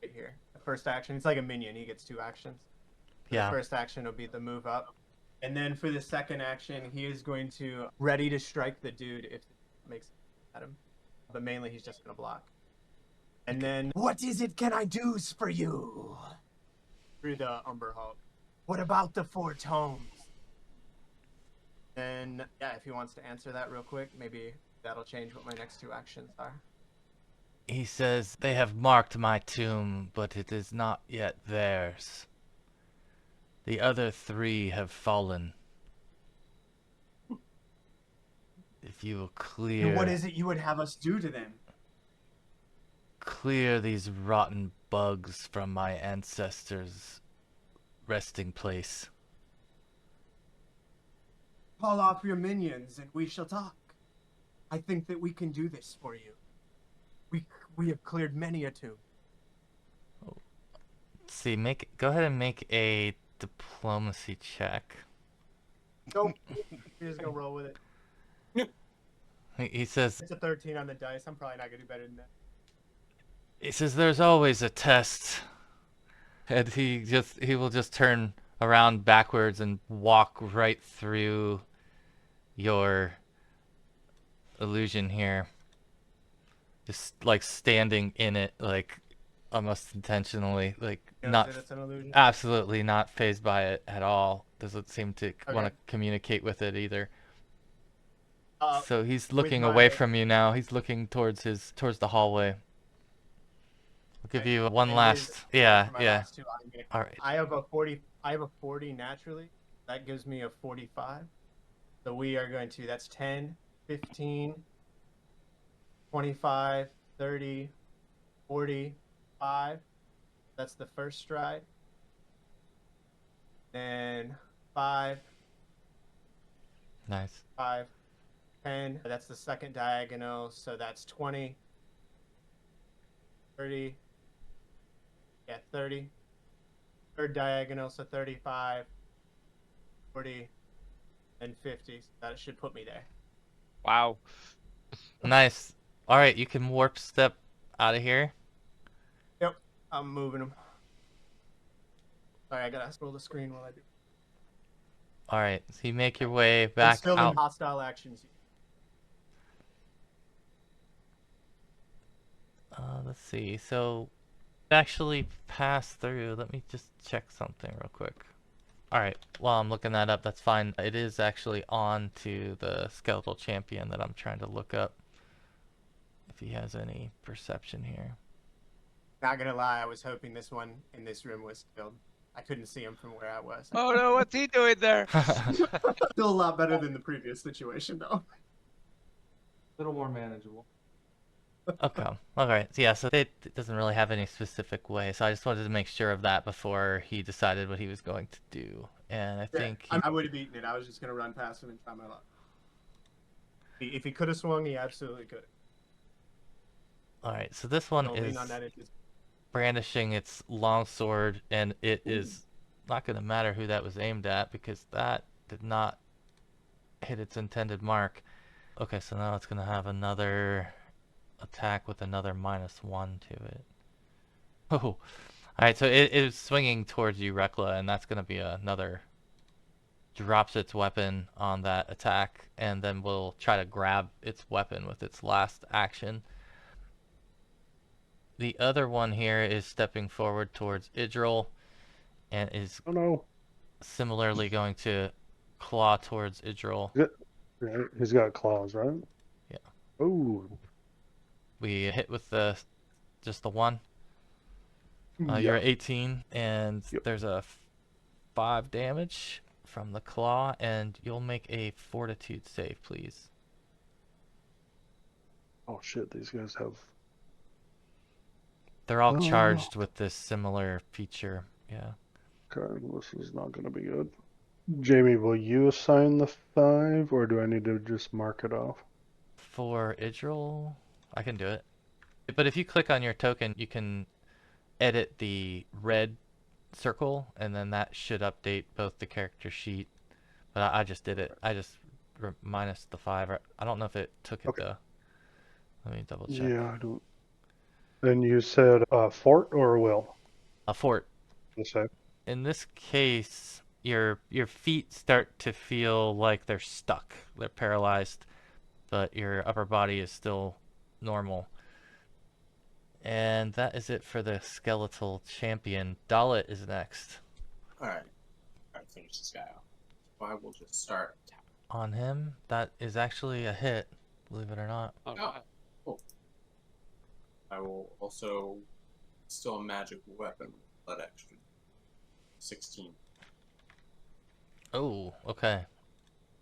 Right here. The first action, it's like a minion. He gets 2 actions. Yeah. The first action will be the move up. And then for the second action, he is going to ready to strike the dude if it makes it at him. But mainly he's just going to block. And then, what is it can I do for you? Through the Umber Hulk. What about the 4 tomes? And yeah, if he wants to answer that real quick, maybe that'll change what my next 2 actions are. He says, "They have marked my tomb, but it is not yet theirs. The other 3 have fallen. If you will And what is it you would have us do to them? clear these rotten bugs from my ancestors' resting place." Call off your minions and we shall talk. I think that we can do this for you. We have cleared many a tomb. See, go ahead and make a diplomacy check. Nope. We're just gonna roll with it. He says, It's a 13 on the dice. I'm probably not gonna do better than that. "There's always a test." And he will just turn around backwards and walk right through your illusion here. Just like standing in it, like almost intentionally, like You know, not that it's an illusion. absolutely not phased by it at all. Doesn't seem to want Okay. to communicate with it either. Uh, So he's with looking away my- from you now. He's looking towards the hallway. I'll give Okay. you one And last. for Yeah, my yeah. last 2, All right. I have a 40 naturally. That gives me a 45. So we are going to, that's 10, 15, 25, 30, 45. That's the first stride. Then 5, Nice. 5, 10. That's the second diagonal. So that's 20, 30. Yeah, 30. Third diagonal, so 35, 40, and 50. So that should put me there. wow. Nice. All right, you can warp step out of here. Yep, I'm moving them. Sorry, I gotta scroll the screen while I do. All right, so you make your way And back still out. in hostile actions. Let's see. So, actually pass through. Let me just check something real quick. All right. While I'm looking that up, that's fine. It is actually on to the skeletal champion that I'm trying to look up. If he has any perception here. Not gonna lie, I was hoping this one in this room was killed. I couldn't see him from where I was. Oh no, what's he doing there? Still a lot better than the previous situation, though. little more manageable. Okay. Okay. So yeah, so it doesn't really have any specific way. So I just wanted to make sure of that before he decided what he was going to do. And I think I would have beaten it. I was just gonna run past him and try my luck. If he could have swung, he absolutely could. all right. So this one So is lean on that. brandishing its long sword, and it is not going to matter who that was aimed at because that did not hit its intended mark. Okay, so now it's going to have another attack with another -1 to it. Oh, alright, so it is swinging towards you, Reckla, and that's going to be another. Drops its weapon on that attack, and then will try to grab its weapon with its last action. The other one here is stepping forward towards Idril, and is Oh no. similarly going to claw towards Idril. Yeah, he's got claws, right? Yeah. Oh. We hit with just the one. Yeah. You're at 18, and Yep. there's a 5 damage from the claw, and you'll make a fortitude save, please. Oh shit, these guys have. They're all Oh. charged with this similar feature. Yeah. Okay, this is not going to be good. Jamie, will you assign the 5, or do I need to just mark it off? For Idril, I can do it. But if you click on your token, you can edit the red circle, and then that should update both the character sheet. But I just did it. I just minus the 5. I don't know if it took it, Okay. though. Let me double check. Yeah, I don't. Then you said fort or will? A fort. The same. In this case, your feet start to feel like they're stuck. They're paralyzed, but your upper body is still normal. And that is it for the skeletal champion. Dallett is next. Alright. Alright, finish this guy off. So I will just start tapping. On him, that is actually a hit, believe it or not. Oh, Oh. Cool. I will also still a magic weapon, but extra 16. Oh, okay.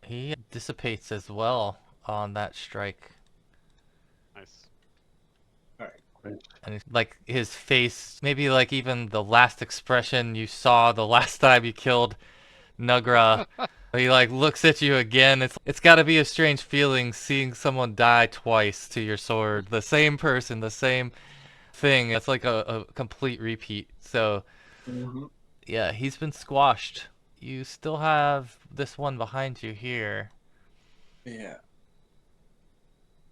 He dissipates as well on that strike. nice. Alright. And he's, like, his face, maybe like even the last expression you saw the last time you killed Nugra. He like looks at you again. It's got to be a strange feeling seeing someone die twice to your sword. The same person, the same thing. It's like a complete repeat. So yeah, he's been squashed. You still have this one behind you here. Yeah.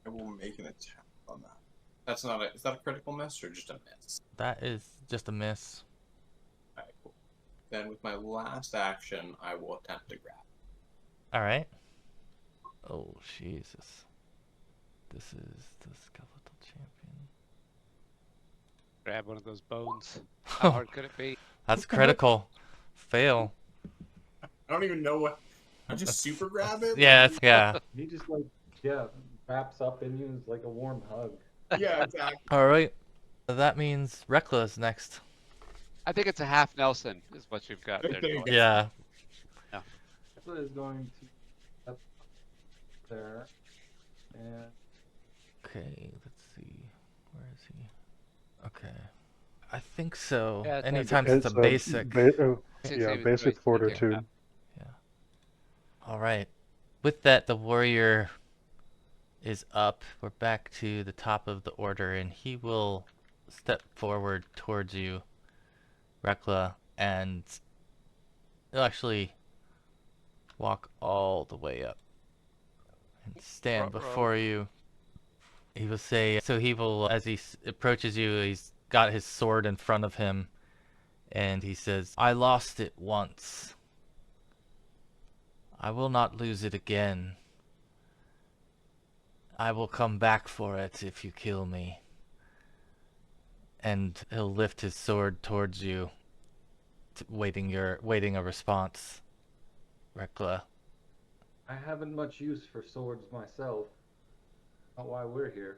I will make an attack on that. That's not a. Is that a critical miss or just a miss? That is just a miss. Alright, cool. Then with my last action, I will attempt to grab. All right. Oh, Jesus. This is the skeletal champion. Grab one of those bones. How hard could it be? That's critical. Fail. I don't even know what. I just super grab it. Yeah, yeah. He just like wraps up in you. It's like a warm hug. Yeah, exactly. All right. That means Reckla is next. I think it's a half Nelson, is what you've got there. There you George. go. Yeah. Reckla is going to up there, and Okay, let's see. Where is he? Okay. I think so. Yeah, it's Anytime it's a basic. Six Yeah, saving basic throws. fortitude. Okay. All right. With that, the warrior is up. We're back to the top of the order, and he will step forward towards you, Reckla, and he'll actually walk all the way up and stand Ruh-roh. before you. He will say, so he will, as he approaches you, he's got his sword in front of him, and he says, I lost it once. I will not lose it again. I will come back for it if you kill me. And he'll lift his sword towards you, waiting a response. Reckla. I haven't much use for swords myself. Not why we're here.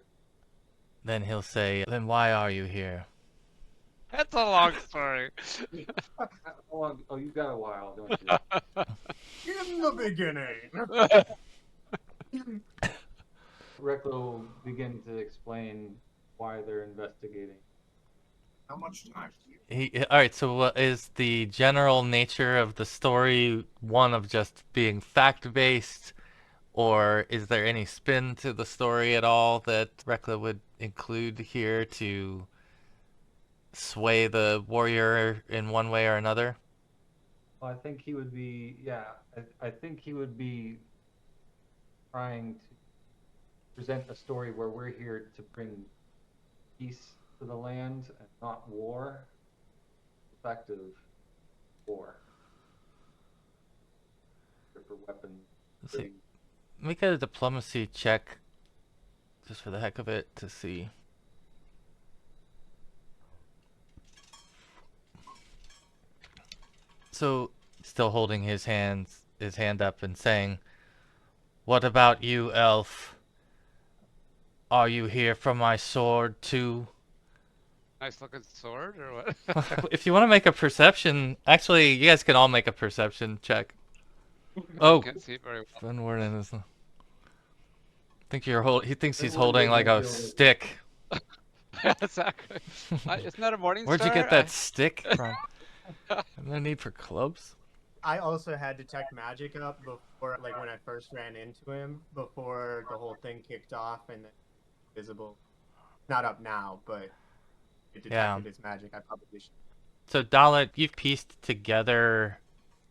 Then he'll say, then why are you here? That's a long story. How long? Oh, you got a while, don't you? In the beginning. Reckla second to explain why they're investigating. How much time do you? All right, so what is the general nature of the story one of just being fact-based, or is there any spin to the story at all that Reckla would include here to sway the warrior in one way or another? Well, I think he would be, yeah, I think he would be trying to present a story where we're here to bring peace to the land and not war, effective war. For weapons. Let's see. Make a diplomacy check, just for the heck of it, to see. So, still holding his hand up and saying, "What about you, elf? Are you here for my sword too?" Nice looking sword, or what? If you want to make a perception, actually, you guys can all make a perception check. Oh, Can't see it very well. Fenwarden is. He thinks he's Fenwarden holding like doesn't a feel it. stick. Exactly. Isn't that a morning Where'd you star? get that stick from? No need for clubs. I also had detect magic up before, like when I first ran into him, before the whole thing kicked off and then visible. Not up now, but it detected his magic. I probably should. So Dallett, you've pieced together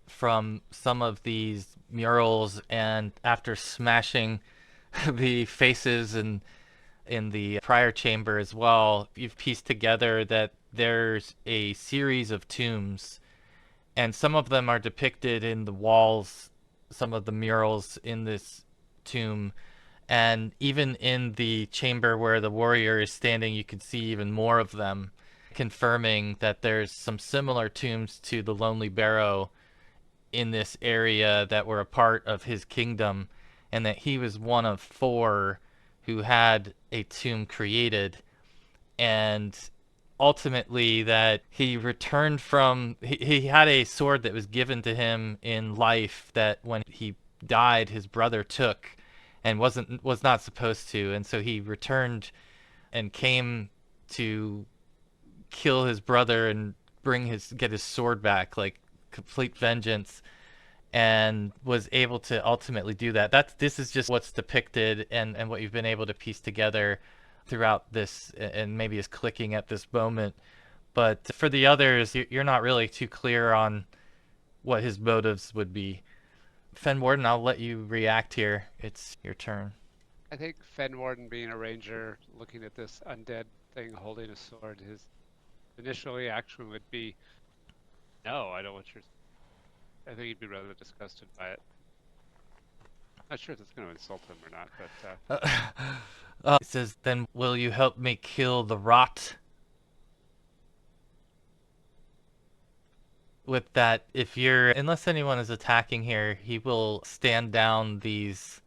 from some of these murals, and after smashing the faces in the prior chamber as well, you've pieced together that there's a series of tombs, and some of them are depicted in the walls, some of the murals in this tomb, and even in the chamber where the warrior is standing, you can see even more of them, confirming that there's some similar tombs to the Lonely Barrow in this area that were a part of his kingdom, and that he was one of 4 who had a tomb created, and ultimately that he returned from he had a sword that was given to him in life that when he died his brother took and was not supposed to, and so he returned and came to kill his brother and get his sword back, like complete vengeance, and was able to ultimately do that. This is just what's depicted and what you've been able to piece together throughout this, and maybe is clicking at this moment. But for the others, you're not really too clear on what his motives would be. Fenwarden, I'll let you react here. It's your turn. I think Fenwarden, being a ranger, looking at this undead thing holding a sword, his initial reaction would be, "No, I don't want your." I think he'd be rather disgusted by it. Not sure if it's going to insult him or not, but It says, "Then will you help me kill the rot?" With that, unless anyone is attacking here, he will stand down these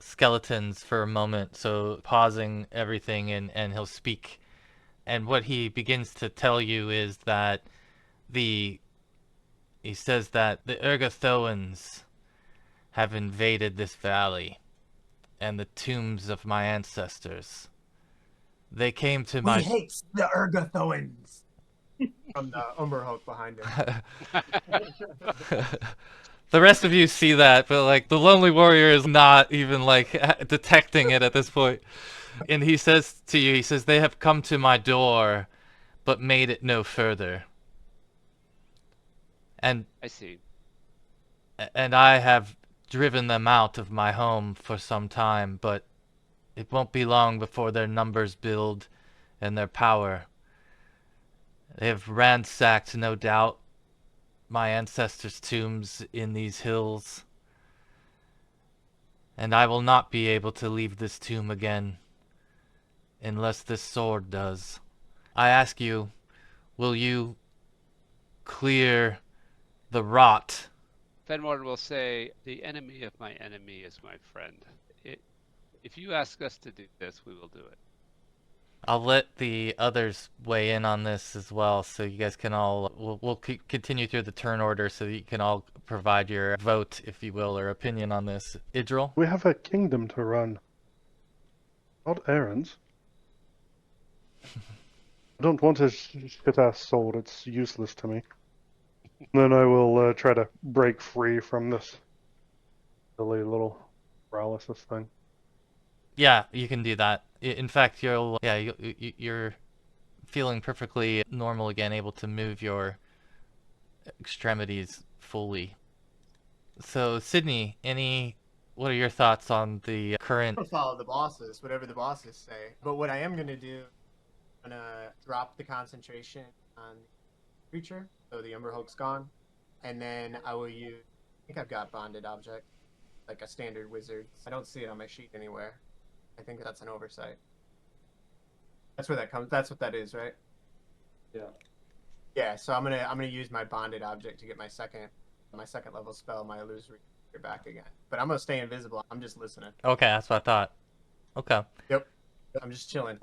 skeletons for a moment, so pausing everything, and he'll speak. And what he begins to tell you is that he says that the Urgothoans have invaded this valley and the tombs of my ancestors. They came to my... We hate the Urgothoans! From the Umberhulk behind him. The rest of you see that, but like the Lonely Warrior is not even like detecting it at this point. And he says to you, he says, "They have come to my door, but made it no further. And I see. and I have driven them out of my home for some time, but it won't be long before their numbers build and their power. They have ransacked, no doubt, my ancestors' tombs in these hills, and I will not be able to leave this tomb again unless this sword does. I ask you, will you clear the rot?" Fenwarden will say, "The enemy of my enemy is my friend. If you ask us to do this, we will do it." I'll let the others weigh in on this as well, so you guys can all... We'll continue through the turn order so that you can all provide your vote, if you will, or opinion on this. Idril? We have a kingdom to run. Not errands. I don't want his shit-ass sword. It's useless to me. Then I will try to break free from this silly little paralysis thing. Yeah, you can do that. In fact, you're feeling perfectly normal again, able to move your extremities fully. So, Sydney, what are your thoughts on the current? I'll follow the bosses, whatever the bosses say. But what I am gonna do, I'm gonna drop the concentration on the creature, so the Umber Hulk's gone, and then I will use. I think I've got bonded object, like a standard wizard. I don't see it on my sheet anywhere. I think that's an oversight. That's where that comes. That's what that is, right? Yeah. Yeah. So I'm gonna use my bonded object to get my second level spell, my illusory back again. But I'm gonna stay invisible. I'm just listening. Okay, that's what I thought. Okay, Yep. I'm just chilling.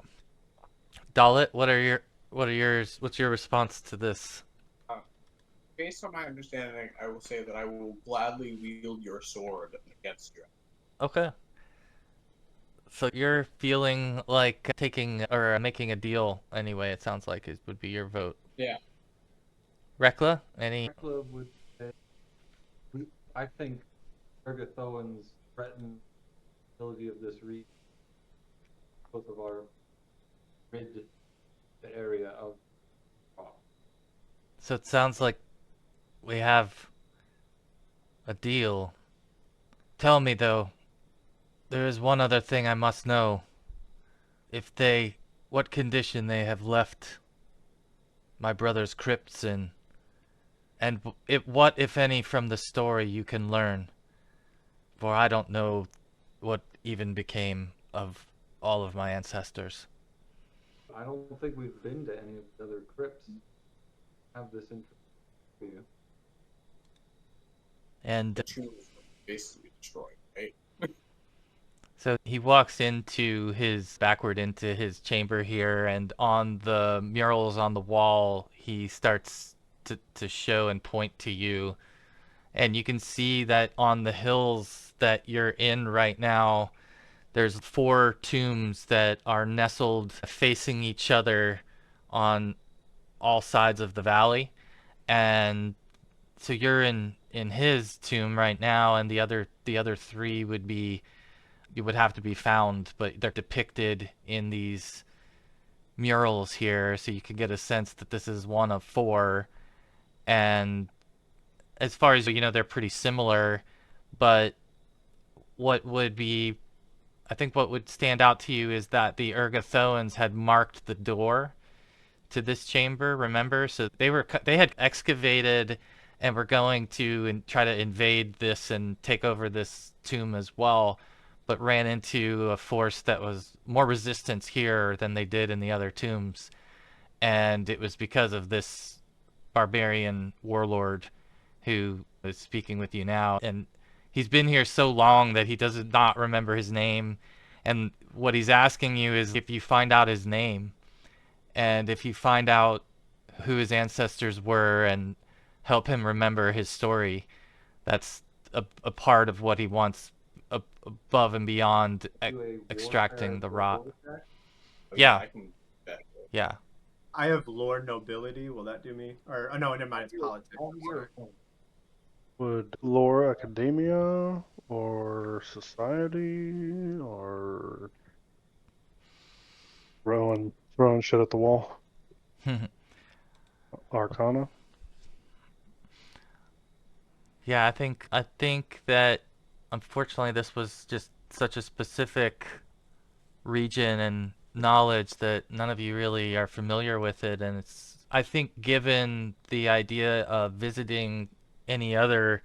Dallett, what's your response to this? Based on my understanding, I will say that I will gladly wield your sword against you. Okay. So you're feeling like taking or making a deal anyway, it sounds like it would be your vote. Yeah. Reckla, any? Reckla would say, I think Urgothoan's threatened ability of this region, both of our mid the area of. So it sounds like we have a deal. Tell me though, there is one other thing I must know. What condition they have left my brother's crypts in, and what, if any, from the story you can learn. For I don't know what even became of all of my ancestors. I don't think we've been to any of the other crypts. Have this interest for you. And The tomb is basically destroyed, right? so he walks backward into his chamber here, and on the murals on the wall, he starts to show and point to you. And you can see that on the hills that you're in right now, there's 4 tombs that are nestled facing each other on all sides of the valley. And so you're in his tomb right now, and the other 3 would have to be found, but they're depicted in these murals here, so you can get a sense that this is one of 4. And as far as you know, they're pretty similar, but I think what would stand out to you is that the Urgothoans had marked the door to this chamber, remember? So they had excavated and were going to try to invade this and take over this tomb as well, but ran into a force that was more resistance here than they did in the other tombs. And it was because of this barbarian warlord who is speaking with you now. And he's been here so long that he does not remember his name. And what he's asking you is if you find out his name, and if you find out who his ancestors were and help him remember his story, that's a part of what he wants above and beyond extracting the rot. Oh, Yeah. I can bet. Yeah. I have lore nobility. Will that do me? Or no, never mind. It's politics. Would lore academia or society or throwing shit at the wall? Arcana? Yeah, I think that unfortunately this was just such a specific region and knowledge that none of you really are familiar with it, and I think given the idea of visiting any other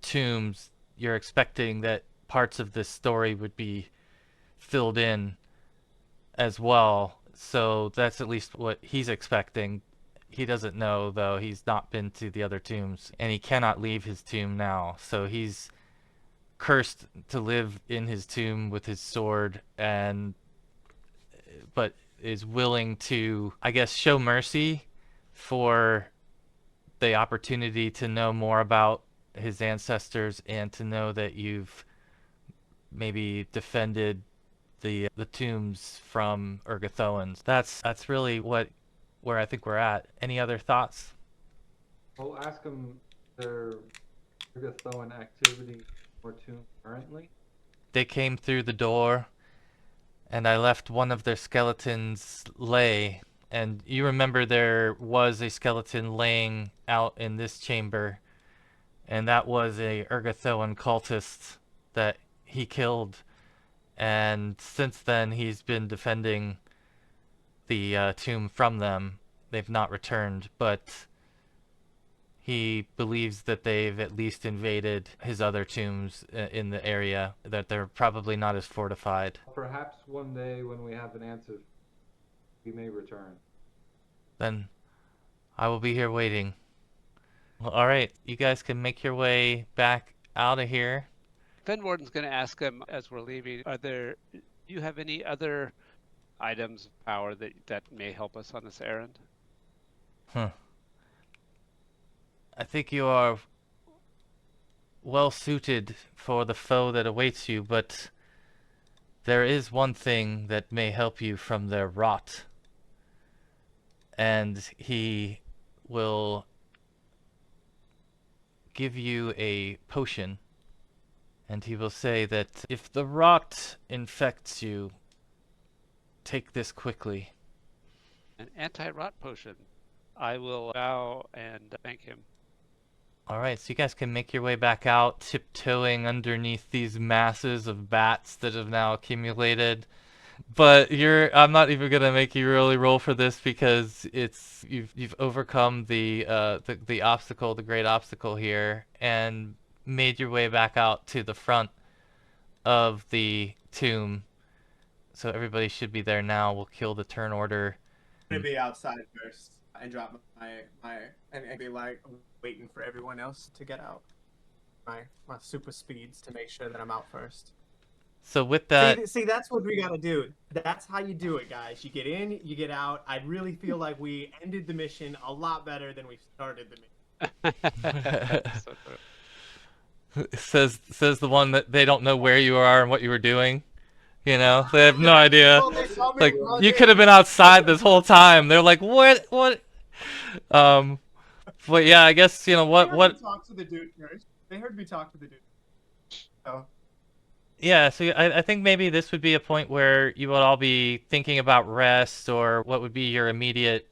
tombs, you're expecting that parts of this story would be filled in as well. So that's at least what he's expecting. He doesn't know, though. He's not been to the other tombs, and he cannot leave his tomb now. So he's cursed to live in his tomb with his sword, but is willing to, I guess, show mercy for the opportunity to know more about his ancestors and to know that you've maybe defended the tombs from Urgothoans. That's really where I think we're at. Any other thoughts? I'll ask them their Urgothoan activity or tomb currently. They came through the door, and I left one of their skeletons lay. And you remember there was a skeleton laying out in this chamber, and that was a Urgothoan cultist that he killed. And since then, he's been defending the tomb from them. They've not returned, but he believes that they've at least invaded his other tombs in the area, that they're probably not as fortified. Perhaps one day when we have an answer, we may return. Then I will be here waiting. Well, all right, you guys can make your way back out of here. Fenwarden's going to ask him as we're leaving, do you have any other items of power that may help us on this errand? I think you are well suited for the foe that awaits you, but there is one thing that may help you from their rot. And he will give you a potion, and he will say that if the rot infects you, take this quickly. An anti-rot potion. I will bow and thank him. Alright, so you guys can make your way back out, tiptoeing underneath these masses of bats that have now accumulated. But I'm not even gonna make you really roll for this because you've overcome the obstacle, the great obstacle here, and made your way back out to the front of the tomb. So everybody should be there now. We'll kill the turn order. I'm gonna be outside first and drop my and be like waiting for everyone else to get out. My super speeds to make sure that I'm out first. So with that, See, that's what we gotta do. That's how you do it, guys. You get in, you get out. I really feel like we ended the mission a lot better than we started the mission. So true. says the one that they don't know where you are and what you were doing. You know, they have no idea. Well, they saw me Like, run you in. could have been outside this whole time. They're like, what? But yeah, I guess, you know, They heard what? me talk to the dude first. They heard me talk to the dude. Oh. Yeah, so I think maybe this would be a point where you would all be thinking about rest, or what would be your immediate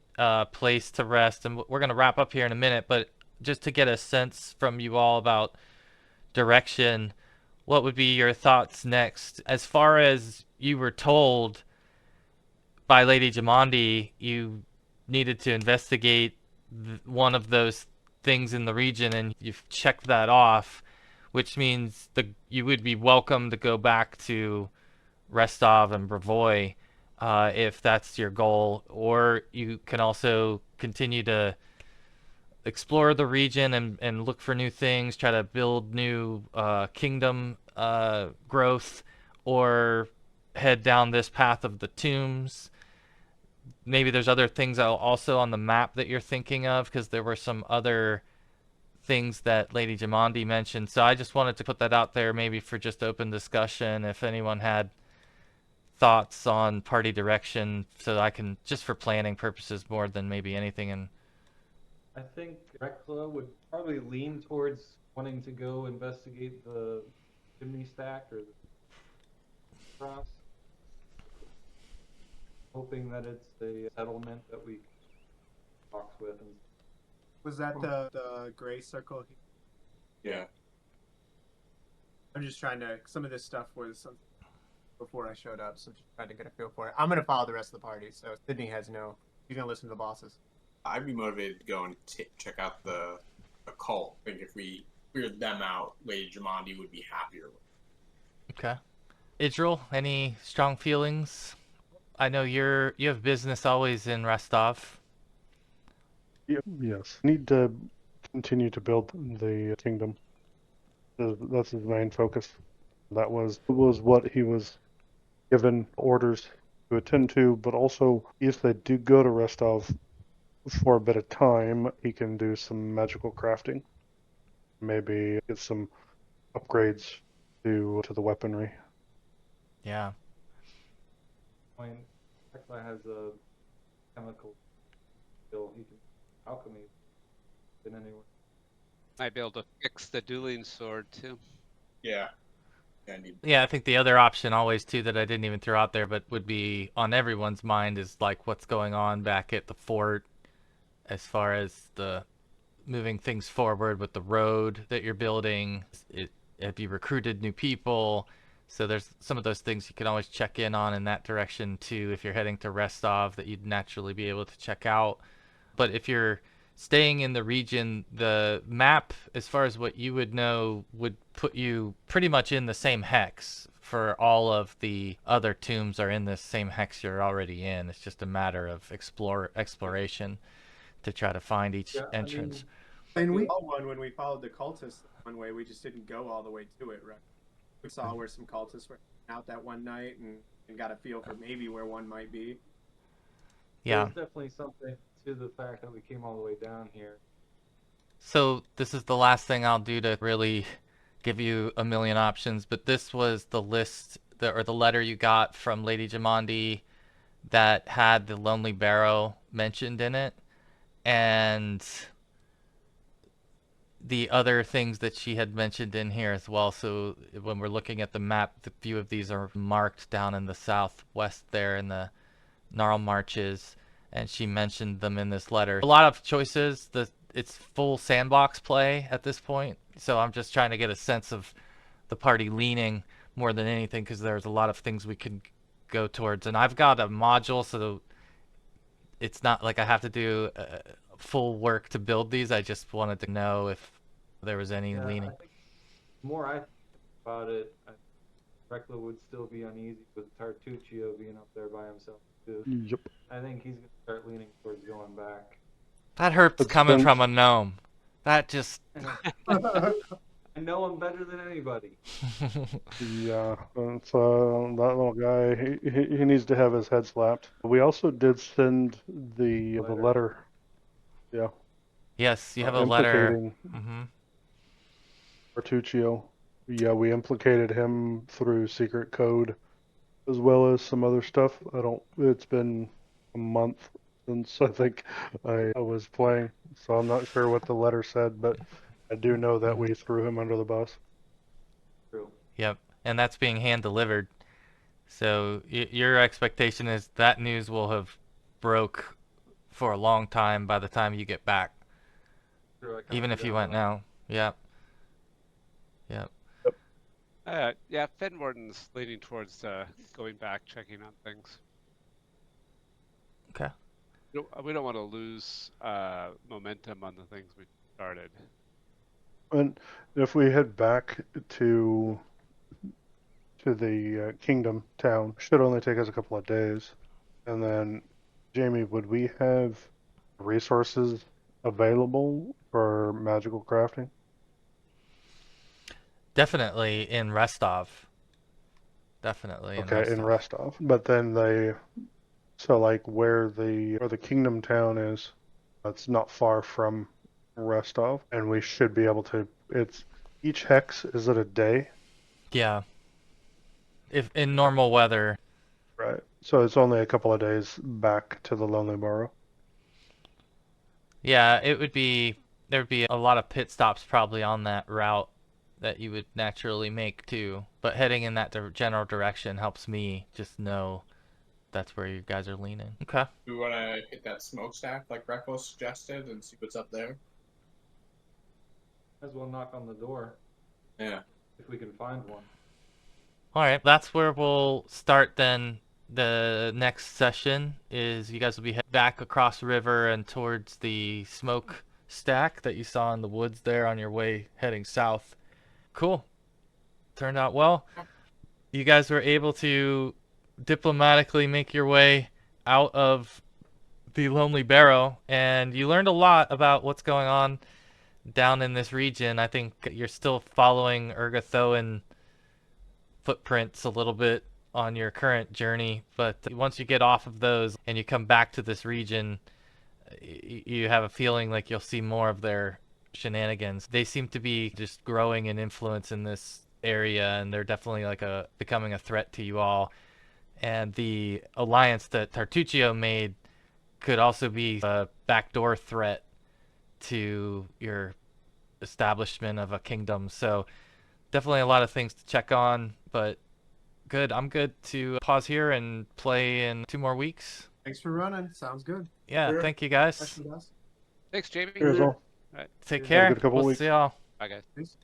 place to rest. And we're going to wrap up here in a minute, but just to get a sense from you all about direction, what would be your thoughts next? As far as you were told by Lady Jamandi, you needed to investigate one of those things in the region, and you've checked that off, which means you would be welcome to go back to Restov and Brevoy if that's your goal, or you can also continue to explore the region and look for new things, try to build new kingdom growth, or head down this path of the tombs. Maybe there's other things also on the map that you're thinking of, because there were some other things that Lady Jamandi mentioned. So I just wanted to put that out there, maybe for just open discussion, if anyone had thoughts on party direction, so that I can, just for planning purposes more than maybe anything. And I think Reckla would probably lean towards wanting to go investigate the chimney stack or the cross, hoping that it's a settlement that we talk with. And Was that the gray circle? Yeah. I'm just trying to. Some of this stuff was before I showed up, so just trying to get a feel for it. I'm gonna follow the rest of the party, so Sydney has no. He's gonna listen to the bosses. I'd be motivated to go and check out the cult. I think if we cleared them out, Lady Jamandi would be happier. okay, Idril, any strong feelings? I know you have business always in Rostov. Yes. Need to continue to build the kingdom. That's his main focus. That was what he was given orders to attend to, but also if they do go to Rostov for a bit of time, he can do some magical crafting. Maybe get some upgrades to the weaponry. Yeah. I mean, Reckla has a chemical skill. He can alchemy than anyone. Might be able to fix the dueling sword too. Yeah. Yeah, I need. Yeah, I think the other option always too that I didn't even throw out there, but would be on everyone's mind is like what's going on back at the fort as far as the moving things forward with the road that you're building. Have you recruited new people? So there's some of those things you can always check in on in that direction too if you're heading to Restov that you'd naturally be able to check out. But if you're staying in the region, the map, as far as what you would know, would put you pretty much in the same hex for all of the other tombs are in this same hex you're already in. It's just a matter of exploration to try to find each Yeah, entrance. And we saw one when we followed the cultists one way. We just didn't go all the way to it, right? We saw where some cultists were out that one night and got a feel for maybe where one might be. Yeah. There's definitely something to the fact that we came all the way down here. So this is the last thing I'll do to really give you a million options, but this was the list or the letter you got from Lady Jamandi that had the Lonely Barrow mentioned in it, and the other things that she had mentioned in here as well. So when we're looking at the map, the few of these are marked down in the southwest there in the Gnarl Marches, and she mentioned them in this letter. A lot of choices. It's full sandbox play at this point, so I'm just trying to get a sense of the party leaning more than anything because there's a lot of things we could go towards. And I've got a module, so it's not like I have to do full work to build these. I just wanted to know if there was any leaning. I think the more I think about it, Reckla would still be uneasy with Tartuccio being up there by himself too. Yep. I think he's gonna start leaning towards going back. That hurts It's coming been- from a gnome. That just... I know him better than anybody. Yeah, it's that little guy. He needs to have his head slapped. We also did send the letter. Yeah, Yes, you have a letter. implicating Hmm. Bertuccio. Yeah, we implicated him through secret code, as well as some other stuff. It's been a month since I think I was playing, so I'm not sure what the letter said, but I do know that we threw him under the bus. True. Yep, and that's being hand-delivered. So your expectation is that news will have broke for a long time by the time you get back. True, I kinda Even if forgot you went about now. Yep. Yep. Yeah, Fenwarden's leaning towards going back, checking on things. Okay. We don't want to lose momentum on the things we started. And if we head back to the kingdom town, should only take us a couple of days. And then, Jamie, would we have resources available for magical crafting? Definitely in Restov. Definitely in Okay, in Restov. Restov. But then so like where the kingdom town is, that's not far from Restov, and we should be able to. It's each hex is it a day? Yeah. If in normal weather. Right. So it's only a couple of days back to the Lonely Barrow. Yeah, there would be a lot of pit stops probably on that route that you would naturally make too. But heading in that general direction helps me just know that's where you guys are leaning. Okay. Do we want to hit that smokestack like Reckla suggested and see what's up there? Might as well knock on the door Yeah. if we can find one. All right, that's where we'll start then. The next session is you guys will be head back across the river and towards the smoke stack that you saw in the woods there on your way heading south. Cool. Turned out well. You guys were able to diplomatically make your way out of the Lonely Barrow, and you learned a lot about what's going on down in this region. I think you're still following Urgothoan footprints a little bit on your current journey, but once you get off of those and you come back to this region, you have a feeling like you'll see more of their shenanigans. They seem to be just growing in influence in this area, and they're definitely like becoming a threat to you all. And the alliance that Tartuccio made could also be a backdoor threat to your establishment of a kingdom. So definitely a lot of things to check on, but good. I'm good to pause here and play in 2 more weeks. Thanks for running. Sounds good. Yeah, Sure. thank you guys. Question, guys? Thanks, Jamie. Cheers all. Take Have a care. good couple We'll weeks. see y'all. Bye, guys. Peace.